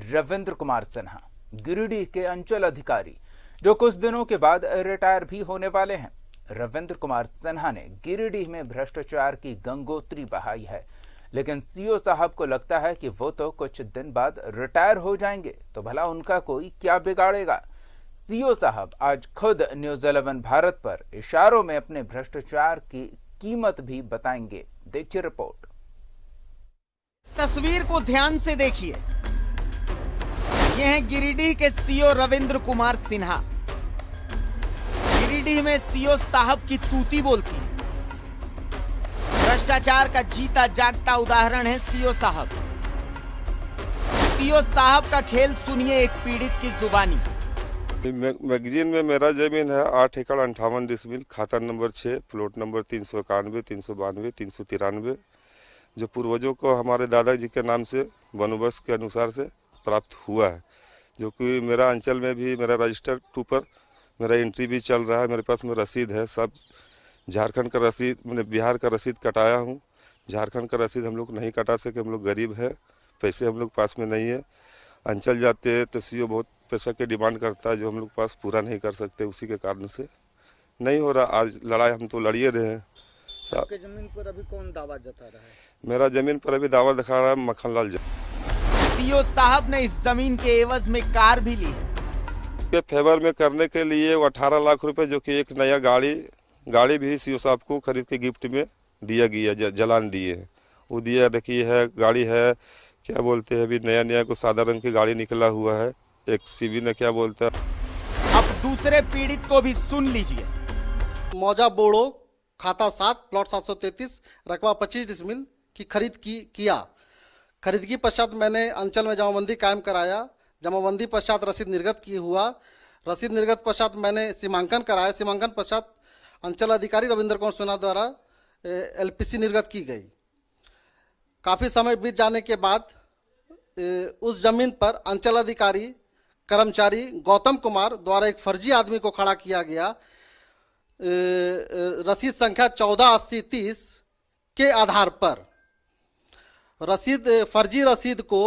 रविंद्र कुमार सिन्हा, गिरिडीह के अंचल अधिकारी, जो कुछ दिनों के बाद रिटायर भी होने वाले हैं। रविंद्र कुमार सिन्हा ने गिरिडीह में भ्रष्टाचार की गंगोत्री बहाई है, लेकिन सीओ साहब को लगता है कि वो तो कुछ दिन बाद रिटायर हो जाएंगे, तो भला उनका कोई क्या बिगाड़ेगा। सीओ साहब आज खुद न्यूज़ 11 भारत पर इशारों में अपने भ्रष्टाचार की कीमत भी बताएंगे। देखिए रिपोर्ट। तस्वीर को ध्यान से देखिए। ये हैं गिरिडीह के सीओ रविंद्र कुमार सिन्हा। गिरिडीह में सीओ साहब की तूती बोलती है। भ्रष्टाचार का जीता जागता उदाहरण है सीओ साहब। सीओ साहब का खेल सुनिए एक पीड़ित की जुबानी। मैगजीन में मेरा जमीन है 8 एकड़ 58 डिसमिल, खाता नंबर 6, प्लॉट नंबर 391, 392, 393, जो पूर्वजों को हमारे दादाजी के नाम से बंदोबस्त के अनुसार से प्राप्त हुआ है, जो कि मेरा अंचल में भी मेरा रजिस्टर 2 पर मेरा एंट्री भी चल रहा है। मेरे पास में रसीद है, सब झारखंड का रसीद, मैंने बिहार का रसीद कटाया हूँ। झारखंड का रसीद हम लोग नहीं कटा सके, हम लोग गरीब है, पैसे हम लोग पास में नहीं है। अंचल जाते हैं तो सीओ बहुत पैसा की डिमांड करता है, जो हम लोग पास पूरा नहीं कर सकते, उसी के कारण से नहीं हो रहा। आज लड़ाई हम तो लड़िए रहे हैं। आपके जमीन पर अभी कौन दावा जता रहा है? मेरा जमीन पर अभी दावा दिखा रहा है मक्खनलाल जी। सीओ साहब ने इस जमीन के एवज में कार भी ली है। के फेवर में करने के लिए 18 लाख रुपए, जो कि एक नया गाड़ी भी सीओ साहब को खरीद के गिफ्ट में दिया गया, जलान दिए है वो दिया। देखिए है गाड़ी है, क्या बोलते हैं, अभी नया को सादा रंग की गाड़ी निकला हुआ है, एक सीवी ने क्या बोलता है। अब दूसरे पीड़ित को भी सुन लीजिए। मौजा बोड़ो, खाता 7, प्लॉट 733, रकबा 25 डिसमिल की खरीद किया। खरीदगी पश्चात मैंने अंचल में जमाबंदी कायम कराया। जमाबंदी पश्चात रसीद निर्गत की हुआ। रसीद निर्गत पश्चात मैंने सीमांकन कराया। सीमांकन पश्चात अंचल अधिकारी रविंद्र कुमार सिन्हा द्वारा LPC निर्गत की गई। काफ़ी समय बीत जाने के बाद उस जमीन पर अंचल अधिकारी कर्मचारी गौतम कुमार द्वारा एक फर्जी आदमी को खड़ा किया गया। रसीद संख्या 148030 के आधार पर फर्जी रसीद को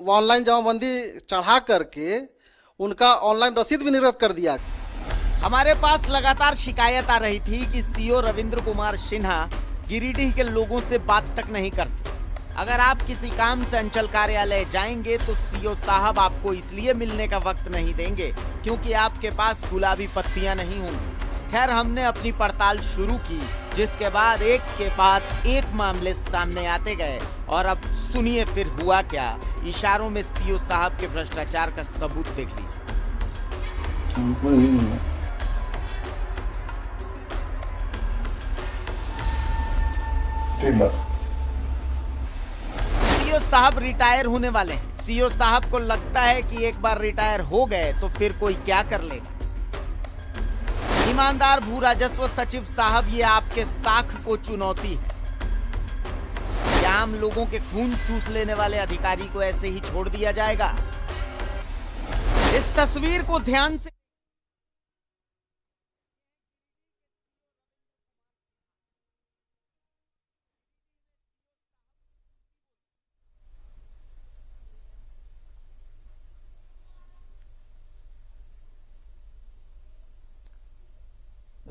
ऑनलाइन जमाबंदी चढ़ा करके उनका ऑनलाइन रसीद भी निर्गत कर दिया। हमारे पास लगातार शिकायत आ रही थी कि सीओ रविंद्र कुमार सिन्हा गिरिडीह के लोगों से बात तक नहीं करते। अगर आप किसी काम से अंचल कार्यालय जाएंगे तो सीओ साहब आपको इसलिए मिलने का वक्त नहीं देंगे क्योंकि आपके पास गुलाबी पत्तियां नहीं होंगी। खैर, हमने अपनी पड़ताल शुरू की, जिसके बाद एक के बाद एक मामले सामने आते गए। और अब सुनिए फिर हुआ क्या। इशारों में सीओ साहब के भ्रष्टाचार का सबूत देख लीजिए। सीओ साहब रिटायर होने वाले हैं। सीओ साहब को लगता है कि एक बार रिटायर हो गए तो फिर कोई क्या कर लेगा। ईमानदार भू राजस्व सचिव साहब, ये आपके साख को चुनौती है। क्या आम लोगों के खून चूस लेने वाले अधिकारी को ऐसे ही छोड़ दिया जाएगा? इस तस्वीर को ध्यान से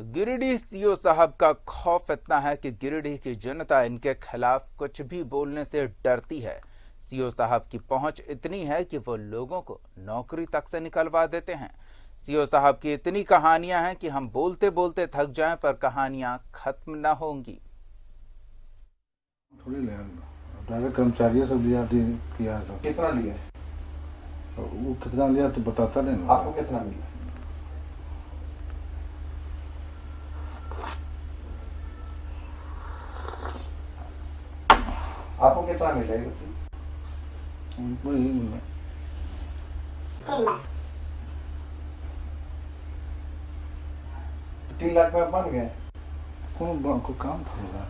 गिरिडीह सीओ साहब का खौफ इतना है कि गिरिडीह की जनता इनके खिलाफ कुछ भी बोलने से डरती है। सीओ साहब की पहुंच इतनी है कि वो लोगों को नौकरी तक से निकलवा देते हैं। सीओ साहब की इतनी कहानियां हैं कि हम बोलते बोलते थक जाएं, पर कहानियां खत्म ना होंगी। थोड़ी डायरेक्ट कर्मचारियों से लिया किया सब। कितना लिया? वो कितना लिया तो बताता नहीं ना। आपको कितना मिला? आपको कितना मिला है? 3 लाख में बन गए। कोई काम था,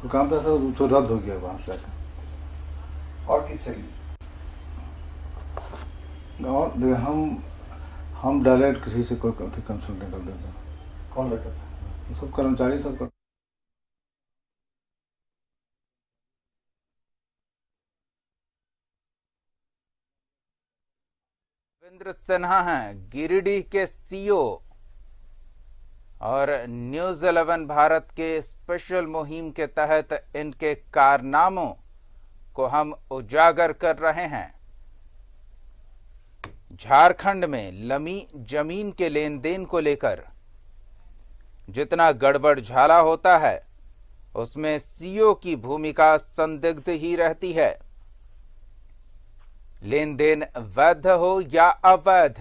कोई काम था तो रद्द हो गया वहां से। और किससे लिए? और हम डायरेक्ट किसी से कोई कंसल्टेंट कर देते। कौन लेता था? सब कर्मचारी सब। रविंद्र सिन्हा हैं गिरिडीह के सीईओ और न्यूज 11 भारत के स्पेशल मुहिम के तहत इनके कारनामों को हम उजागर कर रहे हैं। झारखंड में लमी जमीन के लेन देन को लेकर जितना गड़बड़ झाला होता है उसमें सीईओ की भूमिका संदिग्ध ही रहती है। लेन देन वैध हो या अवैध,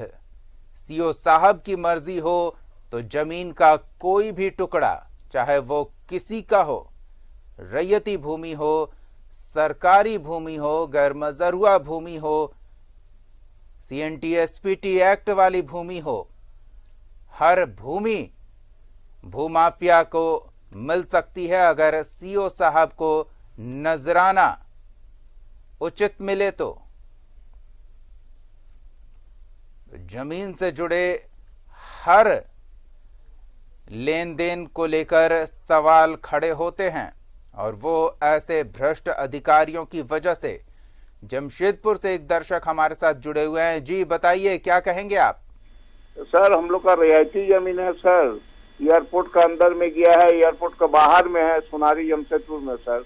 सीईओ साहब की मर्जी हो तो जमीन का कोई भी टुकड़ा, चाहे वो किसी का हो, रैयती भूमि हो, सरकारी भूमि हो, गैरमजरूआ भूमि हो, CNT-SPT एक्ट वाली भूमि हो, हर भूमि भूमाफिया को मिल सकती है अगर सीईओ साहब को नजराना उचित मिले तो। जमीन से जुड़े हर लेन देन को लेकर सवाल खड़े होते हैं और वो ऐसे भ्रष्ट अधिकारियों की वजह से। जमशेदपुर से एक दर्शक हमारे साथ जुड़े हुए हैं। जी बताइए, क्या कहेंगे आप? सर, हम लोग का रियायती जमीन है सर, एयरपोर्ट का अंदर में गया है, एयरपोर्ट का बाहर में है, सोनारी जमशेदपुर में सर।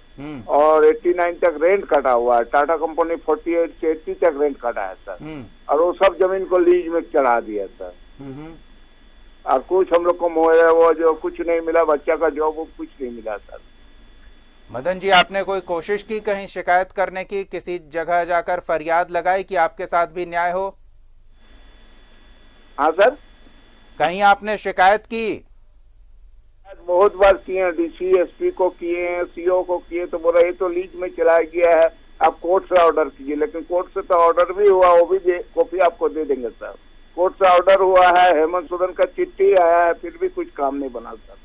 और 89 तक रेंट कटा हुआ है, टाटा कंपनी 48 से 80 तक रेंट कटा है सर। और वो सब जमीन को लीज में चढ़ा दिया सर। और कुछ हम लोग को वो जो कुछ नहीं मिला, बच्चा का जॉब वो कुछ नहीं मिला सर। मदन जी, आपने कोई कोशिश की कहीं शिकायत करने की, किसी जगह जाकर फरियाद लगाई कि आपके साथ भी न्याय हो? हाँ सर, कहीं आपने शिकायत की? बहुत बार किए हैं, DC SP को किए हैं, CO को किए, तो बोला ये तो लीज में चलाया गया है, आप कोर्ट से ऑर्डर कीजिए। लेकिन कोर्ट से तो ऑर्डर भी हुआ, वो भी कॉपी आपको दे देंगे सर। कोर्ट से ऑर्डर हुआ है, हेमंत सोरेन का चिट्ठी आया है, फिर भी कुछ काम नहीं बना सर।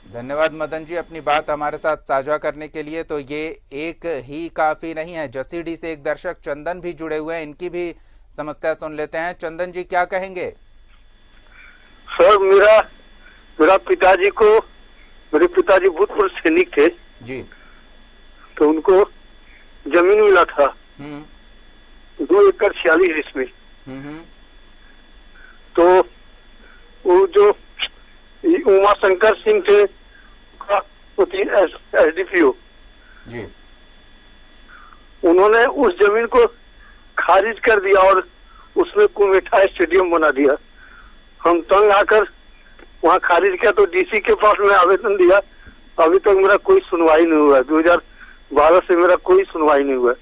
धन्यवाद मदन जी, अपनी बात हमारे साथ साझा करने के लिए। तो ये एक ही काफी नहीं है। जसीडीह से एक दर्शक चंदन भी जुड़े हुए हैं, इनकी भी समस्या सुन लेते हैं। चंदन जी, क्या कहेंगे? सर, मेरे पिताजी भूतपूर्व सैनिक थे जी, तो उनको जमीन मिला था 2 एकड़ 46 इसमें। तो वो जो उमा शंकर सिंह थे SDPO जी, उन्होंने उस जमीन को खारिज कर दिया और उसमें कुमेठा स्टेडियम बना दिया। हम तंग आकर वहाँ खारिज किया तो DC के पास में आवेदन दिया, अभी तक मेरा कोई सुनवाई नहीं हुआ। 2012 से मेरा कोई सुनवाई नहीं हुआ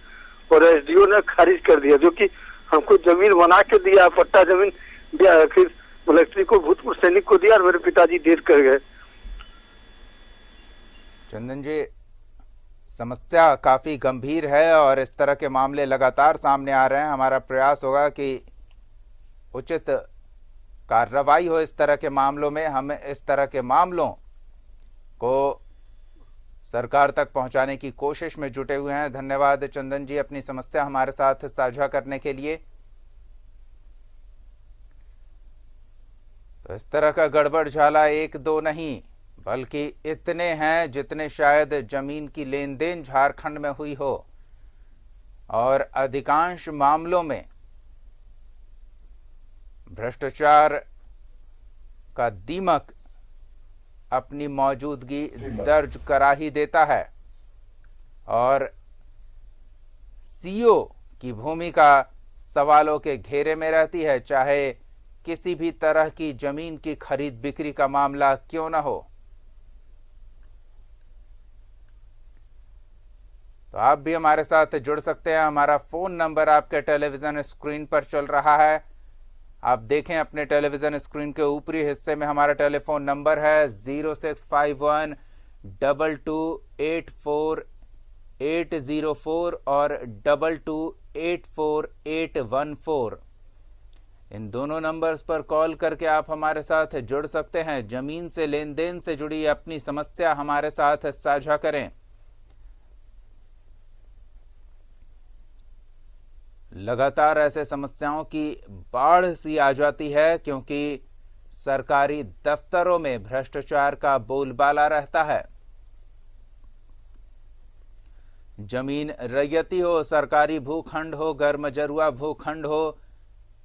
और SDO ने खारिज कर दिया, जो कि हमको जमीन बना के दिया, पट्टा जमीन दिया है, फिर कलेक्ट्री को भूतपूर्व सैनिक को दिया और मेरे पिताजी डेथ कर गए। चंदन जी, समस्या काफी गंभीर है और इस तरह के मामले लगातार सामने आ रहे हैं। हमारा प्रयास होगा कि उचित कार्रवाई हो इस तरह के मामलों में। हम इस तरह के मामलों को सरकार तक पहुंचाने की कोशिश में जुटे हुए हैं। धन्यवाद चंदन जी, अपनी समस्या हमारे साथ साझा करने के लिए। तो इस तरह का गड़बड़ झाला एक दो नहीं बल्कि इतने हैं जितने शायद जमीन की लेन देन झारखंड में हुई हो। और अधिकांश मामलों में भ्रष्टाचार का दीमक अपनी मौजूदगी दर्ज करा ही देता है और सीईओ की भूमिका सवालों के घेरे में रहती है, चाहे किसी भी तरह की जमीन की खरीद बिक्री का मामला क्यों ना हो। तो आप भी हमारे साथ जुड़ सकते हैं। हमारा फोन नंबर आपके टेलीविजन स्क्रीन पर चल रहा है, आप देखें अपने टेलीविजन स्क्रीन के ऊपरी हिस्से में हमारा टेलीफोन नंबर है 0651 2284 और 2284 इन दोनों नंबर्स पर कॉल करके आप हमारे साथ जुड़ सकते हैं। जमीन से लेन देन से जुड़ी अपनी समस्या हमारे साथ साझा करें। लगातार ऐसे समस्याओं की बाढ़ सी आ जाती है क्योंकि सरकारी दफ्तरों में भ्रष्टाचार का बोलबाला रहता है। जमीन रैयती हो, सरकारी भूखंड हो, गैरमजरूआ भूखंड हो,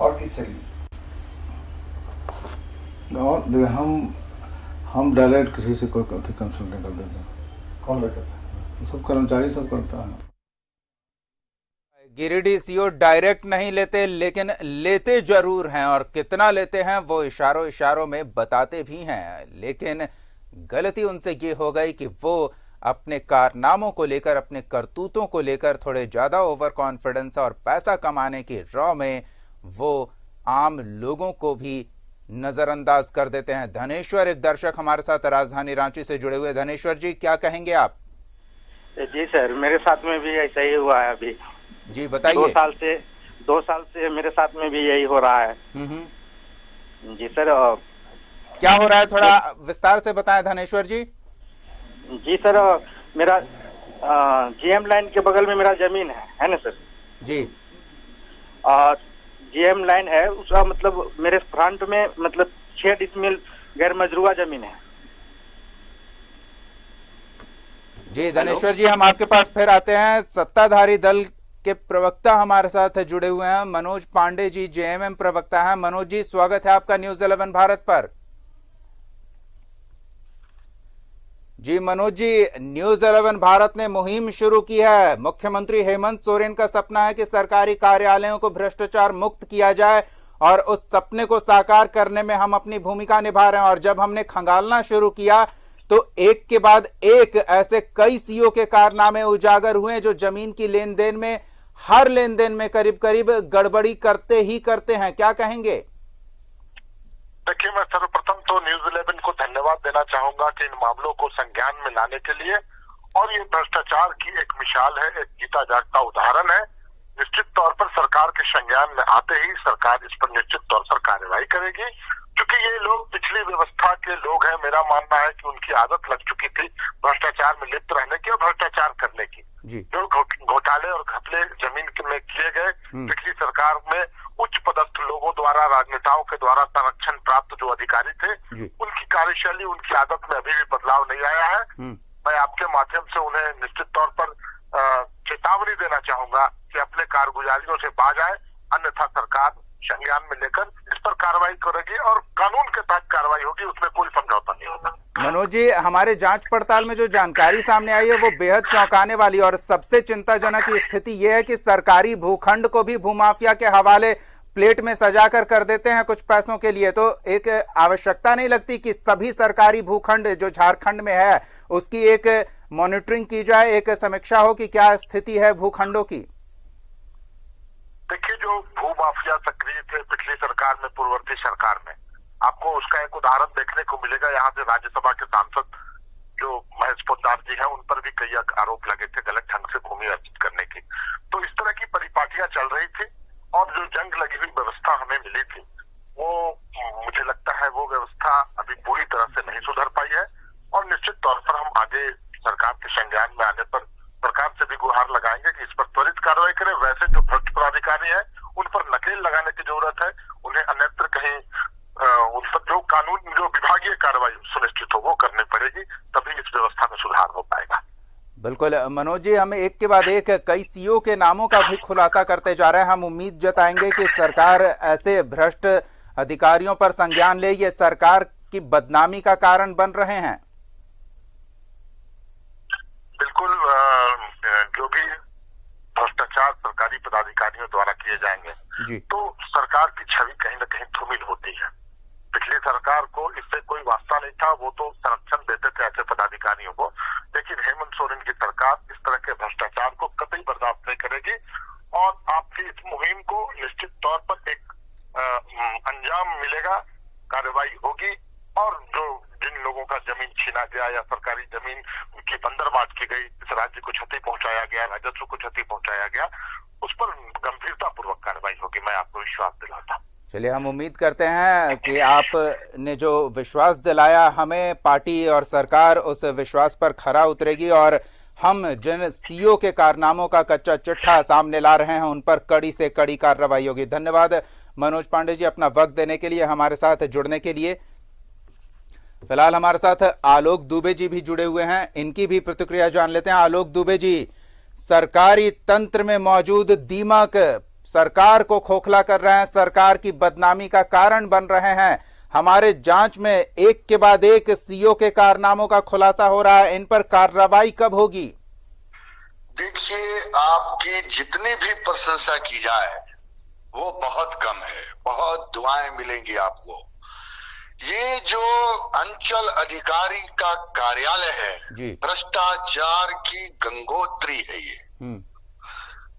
और किससे ली? और देखिए, हम डायरेक्ट किसी से कोई कंसल्ट नहीं कर देते। कौन लेता था? सब कर्मचारी सब करता है। गिरिडीह सीओ डायरेक्ट नहीं लेते, लेकिन लेते जरूर हैं, और कितना लेते हैं वो इशारों इशारों में बताते भी हैं। लेकिन गलती उनसे ये हो गई कि वो अपने कारनामों को लेकर, अपने करतूतों को लेकर थोड़े ज़्यादा ओवर कॉन्फिडेंस और पैसा कमाने की रॉ में वो आम लोगों को भी नज़रअंदाज कर देते हैं। धनेश्वर, एक दर्शक हमारे साथ राजधानी रांची से जुड़े हुए। धनेश्वर जी, क्या कहेंगे आप? जी सर, मेरे साथ में भी ऐसा ही हुआ है। अभी जी बताइए। 2 साल से मेरे साथ में भी यही हो रहा है। जी सर। क्या हो रहा है, थोड़ा विस्तार से बताएं धनेश्वर जी। जी सर, मेरा जीएम लाइन के बगल में मेरा जमीन है ना सर जी। और जीएम लाइन है, उसका मतलब मेरे फ्रंट में मतलब 6 डिसमिल गैर मजरूआ जमीन है। जी धनेश्वर जी, हम आपके पास फिर आते हैं। सत्ताधारी दल के प्रवक्ता हमारे साथ जुड़े हुए हैं, मनोज पांडे जी, जेएमएम प्रवक्ता हैं। मनोज जी, स्वागत है आपका न्यूज 11 भारत पर। जी मनोज जी, न्यूज 11 भारत ने मुहिम शुरू की है। मुख्यमंत्री हेमंत सोरेन का सपना है कि सरकारी कार्यालयों को भ्रष्टाचार मुक्त किया जाए, और उस सपने को साकार करने में हम अपनी भूमिका निभा रहे हैं। और जब हमने खंगालना शुरू किया तो एक के बाद एक ऐसे कई सीओ के कारनामे उजागर हुए जो जमीन की लेन देन में, हर लेन देन में करीब करीब गड़बड़ी करते ही करते हैं। क्या कहेंगे? देखिए, मैं सर्वप्रथम तो न्यूज 11 को धन्यवाद देना चाहूंगा कि इन मामलों को संज्ञान में लाने के लिए, और ये भ्रष्टाचार की एक मिसाल है, एक जीता जागता उदाहरण है। निश्चित तौर पर सरकार के संज्ञान में आते ही सरकार इस पर निश्चित तौर पर कार्रवाई करेगी, क्योंकि ये लोग पिछली व्यवस्था के लोग हैं। मेरा मानना है कि उनकी आदत लग चुकी थी भ्रष्टाचार में लिप्त रहने की और भ्रष्टाचार करने की। जो घोटाले और घपले जमीन में किए गए पिछली सरकार में उच्च पदस्थ लोगों द्वारा, राजनेताओं के द्वारा संरक्षण प्राप्त जो अधिकारी थे, उनकी कार्यशैली, उनकी आदत में अभी भी बदलाव नहीं आया है। मैं आपके माध्यम से उन्हें निश्चित तौर पर चेतावनी देना चाहूंगा कि अपने कारगुजारियों से बाज आए, अन्यथा सरकार संज्ञान में लेकर इस पर कार्रवाई करेगी और कानून के तहत कार्रवाई होगी, उसमें कोई समझौता नहीं होगा। मनोज जी, हमारे जांच पड़ताल में जो जानकारी सामने आई है वो बेहद चौंकाने वाली, और सबसे चिंताजनक स्थिति ये है कि सरकारी भूखंड को भी भूमाफिया के हवाले प्लेट में सजाकर कर देते हैं कुछ पैसों के लिए। तो एक आवश्यकता नहीं लगती कि सभी सरकारी भूखंड जो झारखंड में है उसकी एक मॉनिटरिंग की जाए, एक समीक्षा हो कि क्या स्थिति है भूखंडों की? देखिए, जो भूमाफिया सक्रिय थे पिछली सरकार में, पूर्ववर्ती सरकार में, आपको उसका एक उदाहरण देखने को मिलेगा। यहाँ से राज्यसभा के सांसद जो महेश पोद्दार जी हैं, उन पर भी कई आरोप लगे थे गलत ढंग से भूमि अर्जित करने की। तो इस तरह की परिपाटियां चल रही थी, और जो जंग लगी हुई व्यवस्था हमें मिली थी, वो मुझे लगता है वो व्यवस्था अभी पूरी तरह से नहीं सुधर पाई है। और निश्चित तौर पर हम आगे सरकार के संज्ञान में आने पर सरकार से भी गुहार लगाएंगे कि इस पर त्वरित कार्रवाई करें। वैसे जो भ्रष्ट पदाधिकारी हैं, उन पर नकेल लगाने की जरूरत है। उन्हें अन्यत्र कहीं उन पर जो कानून, जो विभागीय कार्रवाई सुनिश्चित हो वो करनी पड़ेगी, तभी इस व्यवस्था में सुधार हो पाएगा। बिल्कुल मनोज जी, हम एक के बाद एक कई सीओ के नामों का भी खुलासा करते जा रहे हैं। हम उम्मीद जताएंगे कि सरकार ऐसे भ्रष्ट अधिकारियों पर संज्ञान ले, ये सरकार की बदनामी का कारण बन रहे हैं। बिल्कुल, जो भी भ्रष्टाचार सरकारी पदाधिकारियों द्वारा किए जाएंगे तो सरकार की छवि कहीं न कहीं धूमिल होती है। पिछली सरकार को इससे कोई वास्ता नहीं था, वो तो संरक्षण देते थे ऐसे पदाधिकारियों को। लेकिन हेमंत सोरेन की सरकार इस तरह के भ्रष्टाचार को कतई बर्दाश्त नहीं करेगी, और आपकी इस मुहिम को निश्चित तौर पर एक अंजाम मिलेगा, कार्रवाई होगी, और जो जिन लोगों का जमीन छीना गया या सरकारी जमीन की बंदरबांट की गई, इस राज्य को क्षति पहुंचाया गया, राजस्व को क्षति पहुंचाया गया, उस पर गंभीरता पूर्वक कार्रवाई होगी, मैं आपको विश्वास दिलाता हूं। चलिए, हम उम्मीद करते हैं कि आपने जो विश्वास दिलाया हमें, पार्टी और सरकार उस विश्वास पर खरा उतरेगी, और हम जिन सीओ के कारनामों का कच्चा चिट्ठा सामने ला रहे हैं उन पर कड़ी से कड़ी कार्रवाई होगी। धन्यवाद मनोज पांडे जी, अपना वक्त देने के लिए, हमारे साथ जुड़ने के लिए। फिलहाल हमारे साथ आलोक दुबे जी भी जुड़े हुए हैं, इनकी भी प्रतिक्रिया जान लेते हैं। आलोक दुबे जी, सरकारी तंत्र में मौजूद दीमक सरकार को खोखला कर रहे हैं, सरकार की बदनामी का कारण बन रहे हैं। हमारे जांच में एक के बाद एक सीओ के कारनामों का खुलासा हो रहा है, इन पर कार्रवाई कब होगी? देखिए, आपकी जितनी भी प्रशंसा की जाए वो बहुत कम है, बहुत दुआएं मिलेंगी आपको। ये जो अंचल अधिकारी का कार्यालय है, भ्रष्टाचार की गंगोत्री है ये।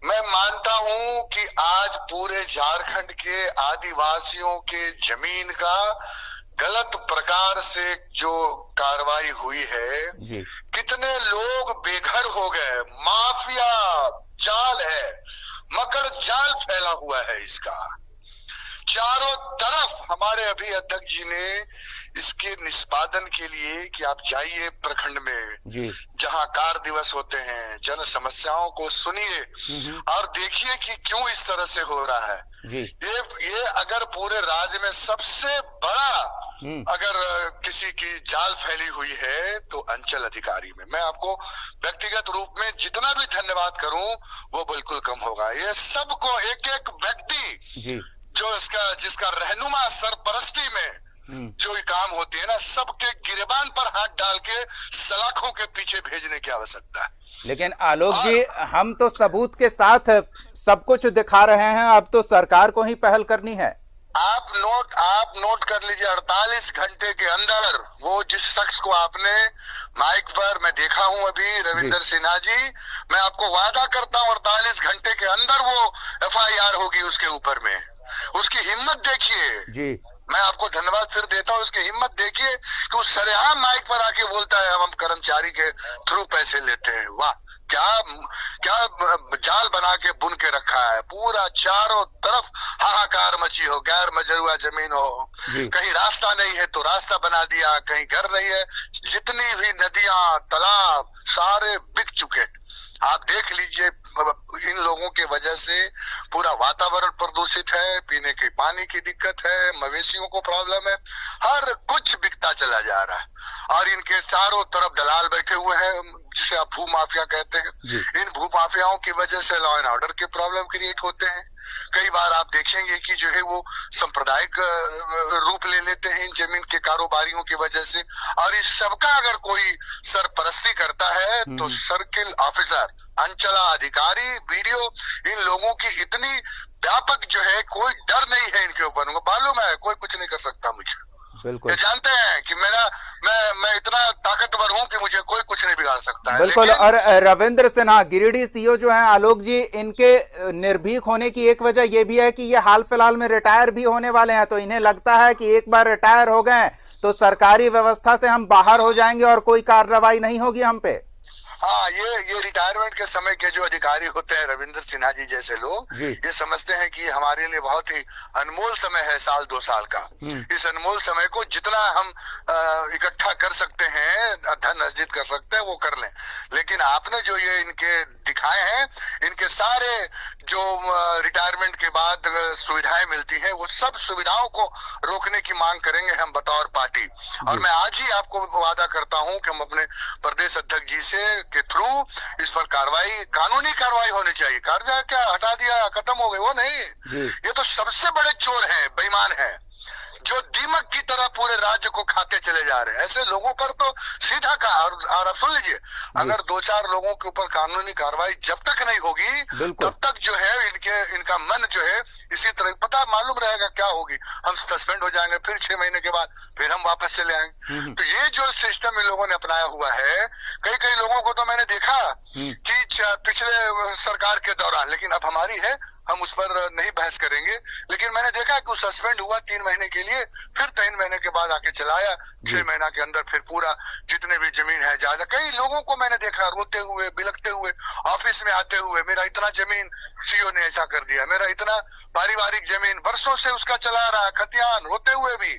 मैं मानता हूं कि आज पूरे झारखंड के आदिवासियों के जमीन का गलत प्रकार से जो कार्रवाई हुई है, कितने लोग बेघर हो गए, माफिया जाल है, मकर जाल फैला हुआ है इसका चारों तरफ। हमारे अभी अध्यक्ष जी ने इसके निष्पादन के लिए कि आप जाइए प्रखंड में जहां कार दिवस होते हैं, जन समस्याओं को सुनिए और देखिए कि क्यों इस तरह से हो रहा है। ये अगर पूरे राज्य में सबसे बड़ा अगर किसी की जाल फैली हुई है तो अंचल अधिकारी में। मैं आपको व्यक्तिगत रूप में जितना भी धन्यवाद करूं वो बिल्कुल कम होगा। ये सबको एक एक व्यक्ति जो जिसका रहनुमा सरपरस्ती में जो ये काम होती है ना, सबके गिरेबान पर हाथ डाल के सलाखों के पीछे भेजने की आवश्यकता है। लेकिन आलोक जी, हम तो सबूत के साथ सब कुछ दिखा रहे हैं, अब तो सरकार को ही पहल करनी है। आप नोट कर लीजिए, 48 घंटे के अंदर वो जिस शख्स को आपने माइक पर मैं देखा हूं अभी, रविंदर सिन्हा जी, मैं आपको वादा करता हूं 48 घंटे के अंदर वो FIR होगी उसके ऊपर में। उसकी हिम्मत देखिए, मैं आपको धन्यवाद फिर देता हूँ। उसकी हिम्मत देखिए कि वो सरेआम माइक पर आके बोलता है हम कर्मचारी के थ्रू पैसे लेते हैं। वाह, क्या जाल बना के बुन के रखा है। पूरा चारों तरफ हाहाकार मची हो, गैर मजरूआ जमीन हो, कहीं रास्ता नहीं है तो रास्ता बना दिया, कहीं घर नहीं है, जितनी भी नदियां तालाब सारे बिक चुके। आप देख लीजिए, इन लोगों के वजह से पूरा वातावरण प्रदूषित है, पीने के पानी की दिक्कत है, मवेशियों को प्रॉब्लम है, हर कुछ बिकता चला जा रहा है। और इनके चारों तरफ दलाल बैठे हुए हैं जिसे आप भू माफिया कहते हैं। इन भू माफियाओं की वजह से लॉ एंड ऑर्डर के प्रॉब्लम क्रिएट होते हैं। कई बार आप देखेंगे कि जो है वो सांप्रदायिक रूप ले लेते हैं इन जमीन के कारोबारियों की वजह से। और इस सबका अगर कोई सरपरस्ती करता है तो सर्किल ऑफिसर, अंचला अधिकारी, BDO, इन लोगों की इतनी व्यापक जो है, कोई डर नहीं है इनके ऊपर। उनको मालूम है कोई कुछ नहीं कर सकता मुझे। बिल्कुल, ये जानते हैं कि मैं इतना ताकतवर हूं कि मुझे कोई कुछ नहीं बिगाड़ सकता है। बिल्कुल। और रविंद्र सिन्हा गिरिडीह सीओ जो हैं आलोक जी, इनके निर्भीक होने की एक वजह ये भी है कि ये हाल फिलहाल में रिटायर भी होने वाले हैं, तो इन्हें लगता है कि एक बार रिटायर हो गए तो सरकारी व्यवस्था से हम बाहर हो जाएंगे और कोई कार्रवाई नहीं होगी हम पे। हाँ, ये रिटायरमेंट के समय के जो अधिकारी होते हैं, रविंद्र सिन्हा जी जैसे लोग, ये समझते हैं कि हमारे लिए बहुत ही अनमोल समय है, साल 2 साल का। इस अनमोल समय को जितना हम इकट्ठा कर सकते हैं, धन अर्जित कर सकते हैं, वो कर लें। लेकिन आपने जो ये इनके दिखाए हैं, इनके सारे जो रिटायरमेंट के बाद सुविधाएं मिलती हैं, वो सब सुविधाओं को रोकने की मांग करेंगे हम बतौर पार्टी। और मैं आज ही आपको वादा करता हूं कि हम अपने प्रदेश अध्यक्ष जी से के थ्रू इस पर कार्रवाई, कानूनी कार्रवाई होनी चाहिए। कार्रवाई क्या हटा दिया खत्म हो गए, वो नहीं। ये तो सबसे बड़े चोर हैं, बेईमान हैं, जो दीमक की तरह पूरे राज्य को खाते चले जा रहे हैं। ऐसे लोगों पर तो सीधा कहा। और आप सुन लीजिए, अगर 2-4 लोगों के ऊपर कानूनी कार्रवाई जब तक नहीं होगी तब तक जो है इनका मन जो है इसी तरह पता मालूम रहेगा क्या होगी। हम सस्पेंड हो जाएंगे, फिर 6 महीने के बाद फिर हम वापस चले आएंगे। तो ये जो सिस्टम इन लोगों ने अपनाया हुआ है, कई लोगों को तो मैंने देखा कि पिछले सरकार के दौरान, लेकिन अब हमारी है, हम उस पर नहीं बहस करेंगे, लेकिन मैंने देखा कि सस्पेंड हुआ 3 महीने के लिए, फिर 3 महीने के बाद आके चलाया, 6 महीना के अंदर फिर पूरा जितने भी जमीन है ज्यादा। कई लोगों को मैंने देखा रोते हुए, बिलखते हुए, ऑफिस में आते हुए, मेरा इतना जमीन सीओ ने ऐसा कर दिया, मेरा इतना पारिवारिक जमीन वर्षों से उसका चला रहा, खतियान, रोते हुए भी।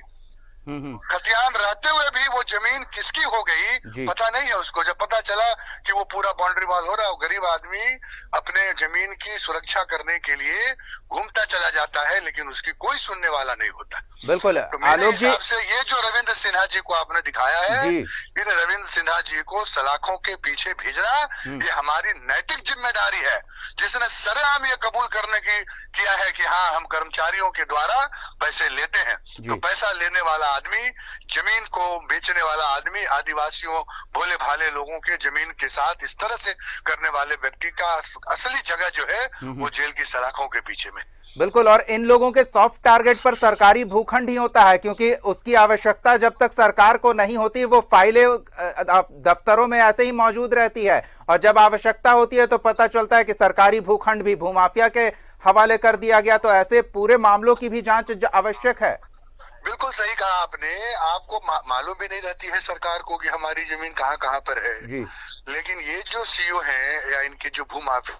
खतियान रहते हुए भी वो जमीन किसकी हो गई पता नहीं है उसको। जब पता चला कि वो पूरा बाउंड्री वॉल हो रहा है, गरीब आदमी अपने जमीन की सुरक्षा करने के लिए घूमता चला जाता है, लेकिन उसकी कोई सुनने वाला नहीं होता। बिल्कुल। तो मेरे हिसाब से ये जो रविंद्र सिन्हा जी को आपने दिखाया है, इन रविंद्र सिन्हा जी को सलाखों के पीछे भेजना ये हमारी नैतिक जिम्मेदारी है, जिसने सरेआम ये कबूल करने की किया है कि हाँ हम कर्मचारियों के द्वारा पैसे लेते हैं। तो पैसा लेने वाला आदमी, जमीन को बेचने वाला आदमी, आदिवासियों भोले भाले लोगों के जमीन के साथ इस तरह से करने वाले व्यक्ति का असली जगह जो है वो जेल की सलाखों के पीछे में। बिल्कुल। और इन लोगों के सॉफ्ट टारगेट पर सरकारी भूखंड ही होता है, क्योंकि उसकी आवश्यकता जब तक सरकार को नहीं होती वो फाइलें दफ्तरों में ऐसे ही मौजूद रहती है, और जब आवश्यकता होती है तो पता चलता है कि सरकारी भूखंड भी भूमाफिया के हवाले कर दिया गया। तो ऐसे पूरे मामलों की भी जांच आवश्यक है। बिल्कुल सही कहा आपने। आपको मालूम भी नहीं रहती है सरकार को कि हमारी जमीन कहाँ कहाँ पर है, लेकिन ये जो सीईओ हैं या इनके जो भूमाफिया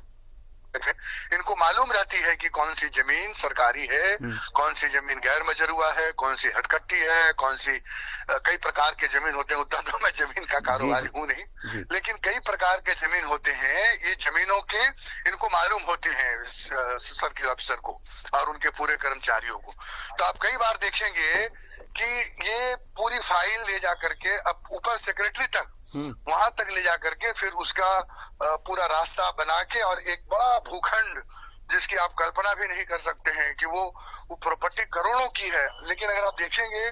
इनको मालूम रहती है कि कौन सी जमीन सरकारी है, कौन सी जमीन गैर मजरूआ है, कौन सी हटकट्टी है, कौन सी कई प्रकार के जमीन होते हैं। उतना तो मैं जमीन का कारोबारी हूँ नहीं, लेकिन कई प्रकार के जमीन होते हैं। ये जमीनों के इनको मालूम होते हैं सर्किल अफसर को और उनके पूरे कर्मचारियों को। तो आप कई बार देखेंगे कि ये पूरी फाइल ले जा करके अब ऊपर सेक्रेटरी तक वहां तक ले जा करके फिर उसका पूरा रास्ता बना के, और एक बड़ा भूखंड जिसकी आप कल्पना भी नहीं कर सकते हैं कि वो प्रॉपर्टी करोड़ों की है, लेकिन अगर आप देखेंगे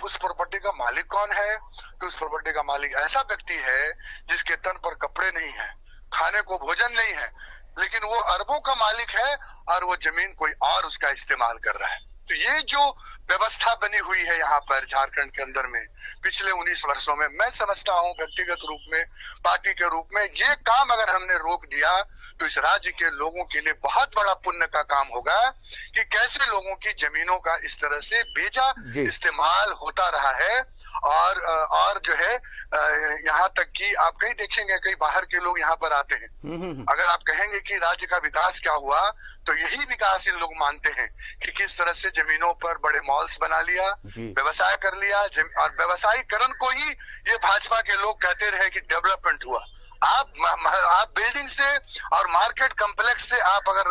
उस प्रॉपर्टी का मालिक कौन है, तो उस प्रॉपर्टी का मालिक ऐसा व्यक्ति है जिसके तन पर कपड़े नहीं है, खाने को भोजन नहीं है, लेकिन वो अरबों का मालिक है और वो जमीन कोई और उसका इस्तेमाल कर रहा है। तो ये जो व्यवस्था बनी हुई है यहाँ पर झारखंड के अंदर में पिछले 19 वर्षों में, मैं समझता हूँ व्यक्तिगत रूप में, पार्टी के रूप में, ये काम अगर हमने रोक दिया तो इस राज्य के लोगों के लिए बहुत बड़ा पुण्य का काम होगा कि कैसे लोगों की जमीनों का इस तरह से बेजा इस्तेमाल होता रहा है। और जो है यहाँ तक कि आप कहीं देखेंगे कई बाहर के लोग यहाँ पर आते हैं, अगर आप कहेंगे कि राज्य का विकास क्या हुआ, तो यही विकास इन लोग मानते हैं कि किस तरह से जमीनों पर बड़े मॉल्स बना लिया, व्यवसाय कर लिया, और व्यवसायीकरण को ही ये भाजपा के लोग कहते रहे कि डेवलपमेंट हुआ। आप बिल्डिंग से और मार्केट कॉम्प्लेक्स से आप अगर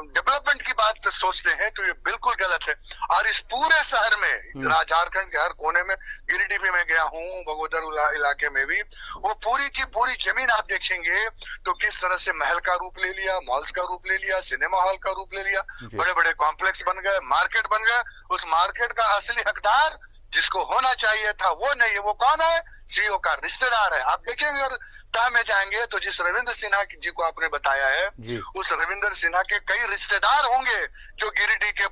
डेवलपमेंट की बात सोचते हैं तो ये बिल्कुल गलत है। और इस पूरे शहर में, झारखंड के हर कोने में, गिरिडीह भी मैं गया हूँ, बगोदर इलाके में भी, वो पूरी की पूरी जमीन आप देखेंगे तो किस तरह से महल का रूप ले लिया, मॉल्स का रूप ले लिया, सिनेमा हॉल का रूप ले लिया, बड़े बड़े कॉम्प्लेक्स बन गए, मार्केट बन गए। उस मार्केट का असली हकदार जिसको होना चाहिए था वो नहीं है। वो कौन है? सीईओ का रिश्तेदार है। आप देखेंगे अगर तह में जाएंगे तो जिस रविंद्र सिन्हा जी को आपने बताया है, उस रविंद्र सिन्हा के कई रिश्तेदार होंगे जो गिरिडीह के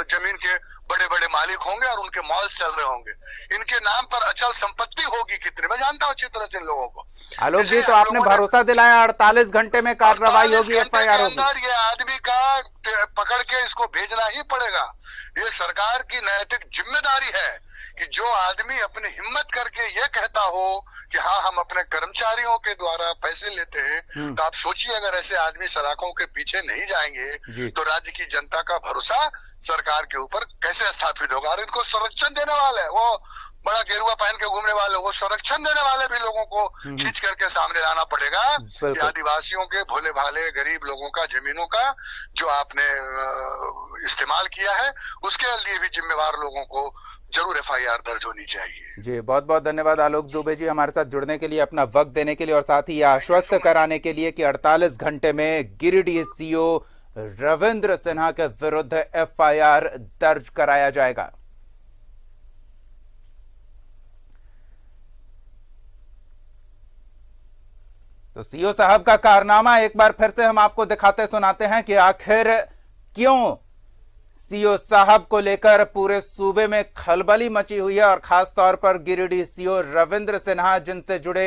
जमीन के बड़े बड़े मालिक होंगे और उनके मॉल्स चल रहे होंगे। इनके नाम पर अचल संपत्ति होगी कितनी, मैं जानता हूँ अच्छी तरह से लोगों को। आलोक जी, तो आपने भरोसा दिलाया 48 घंटे में कार्रवाई होगी, एफआईआर होगी। ये आदमी का पकड़ के इसको भेजना ही पड़ेगा। ये सरकार की नैतिक जिम्मेदारी है कि जो आदमी अपनी हिम्मत करके ये कहता हो कि हाँ हम अपने कर्मचारियों के द्वारा पैसे लेते हैं, तो आप सोचिए अगर ऐसे आदमी सलाखों के पीछे नहीं जाएंगे तो राज्य की जनता का भरोसा सरकार के ऊपर कैसे स्थापित होगा। और इनको संरक्षण देने वाले, वो बड़ा गेरुआ पहन के घूमने वाले, वो संरक्षण देने वाले भी लोगों को खींच करके सामने लाना पड़ेगा कि आदिवासियों के भोले भाले गरीब लोगों का जमीनों का जो आपने इस्तेमाल किया है उसके लिए भी जिम्मेवार लोगों को जरूर एफआईआर दर्ज होनी चाहिए। जी, बहुत बहुत धन्यवाद आलोक दुबे जी हमारे साथ जुड़ने के लिए, अपना वक्त देने के लिए, और साथ ही ये आश्वस्त कराने के लिए कि 48 घंटे में गिरिडीह सीईओ रविंद्र सिन्हा के विरुद्ध एफआईआर दर्ज कराया जाएगा। तो सीईओ साहब का कारनामा एक बार फिर से हम आपको दिखाते सुनाते हैं कि आखिर क्यों सीईओ साहब को लेकर पूरे सूबे में खलबली मची हुई है, और खास तौर पर गिरिडीह सीईओ रविंद्र सिन्हा जिनसे जुड़े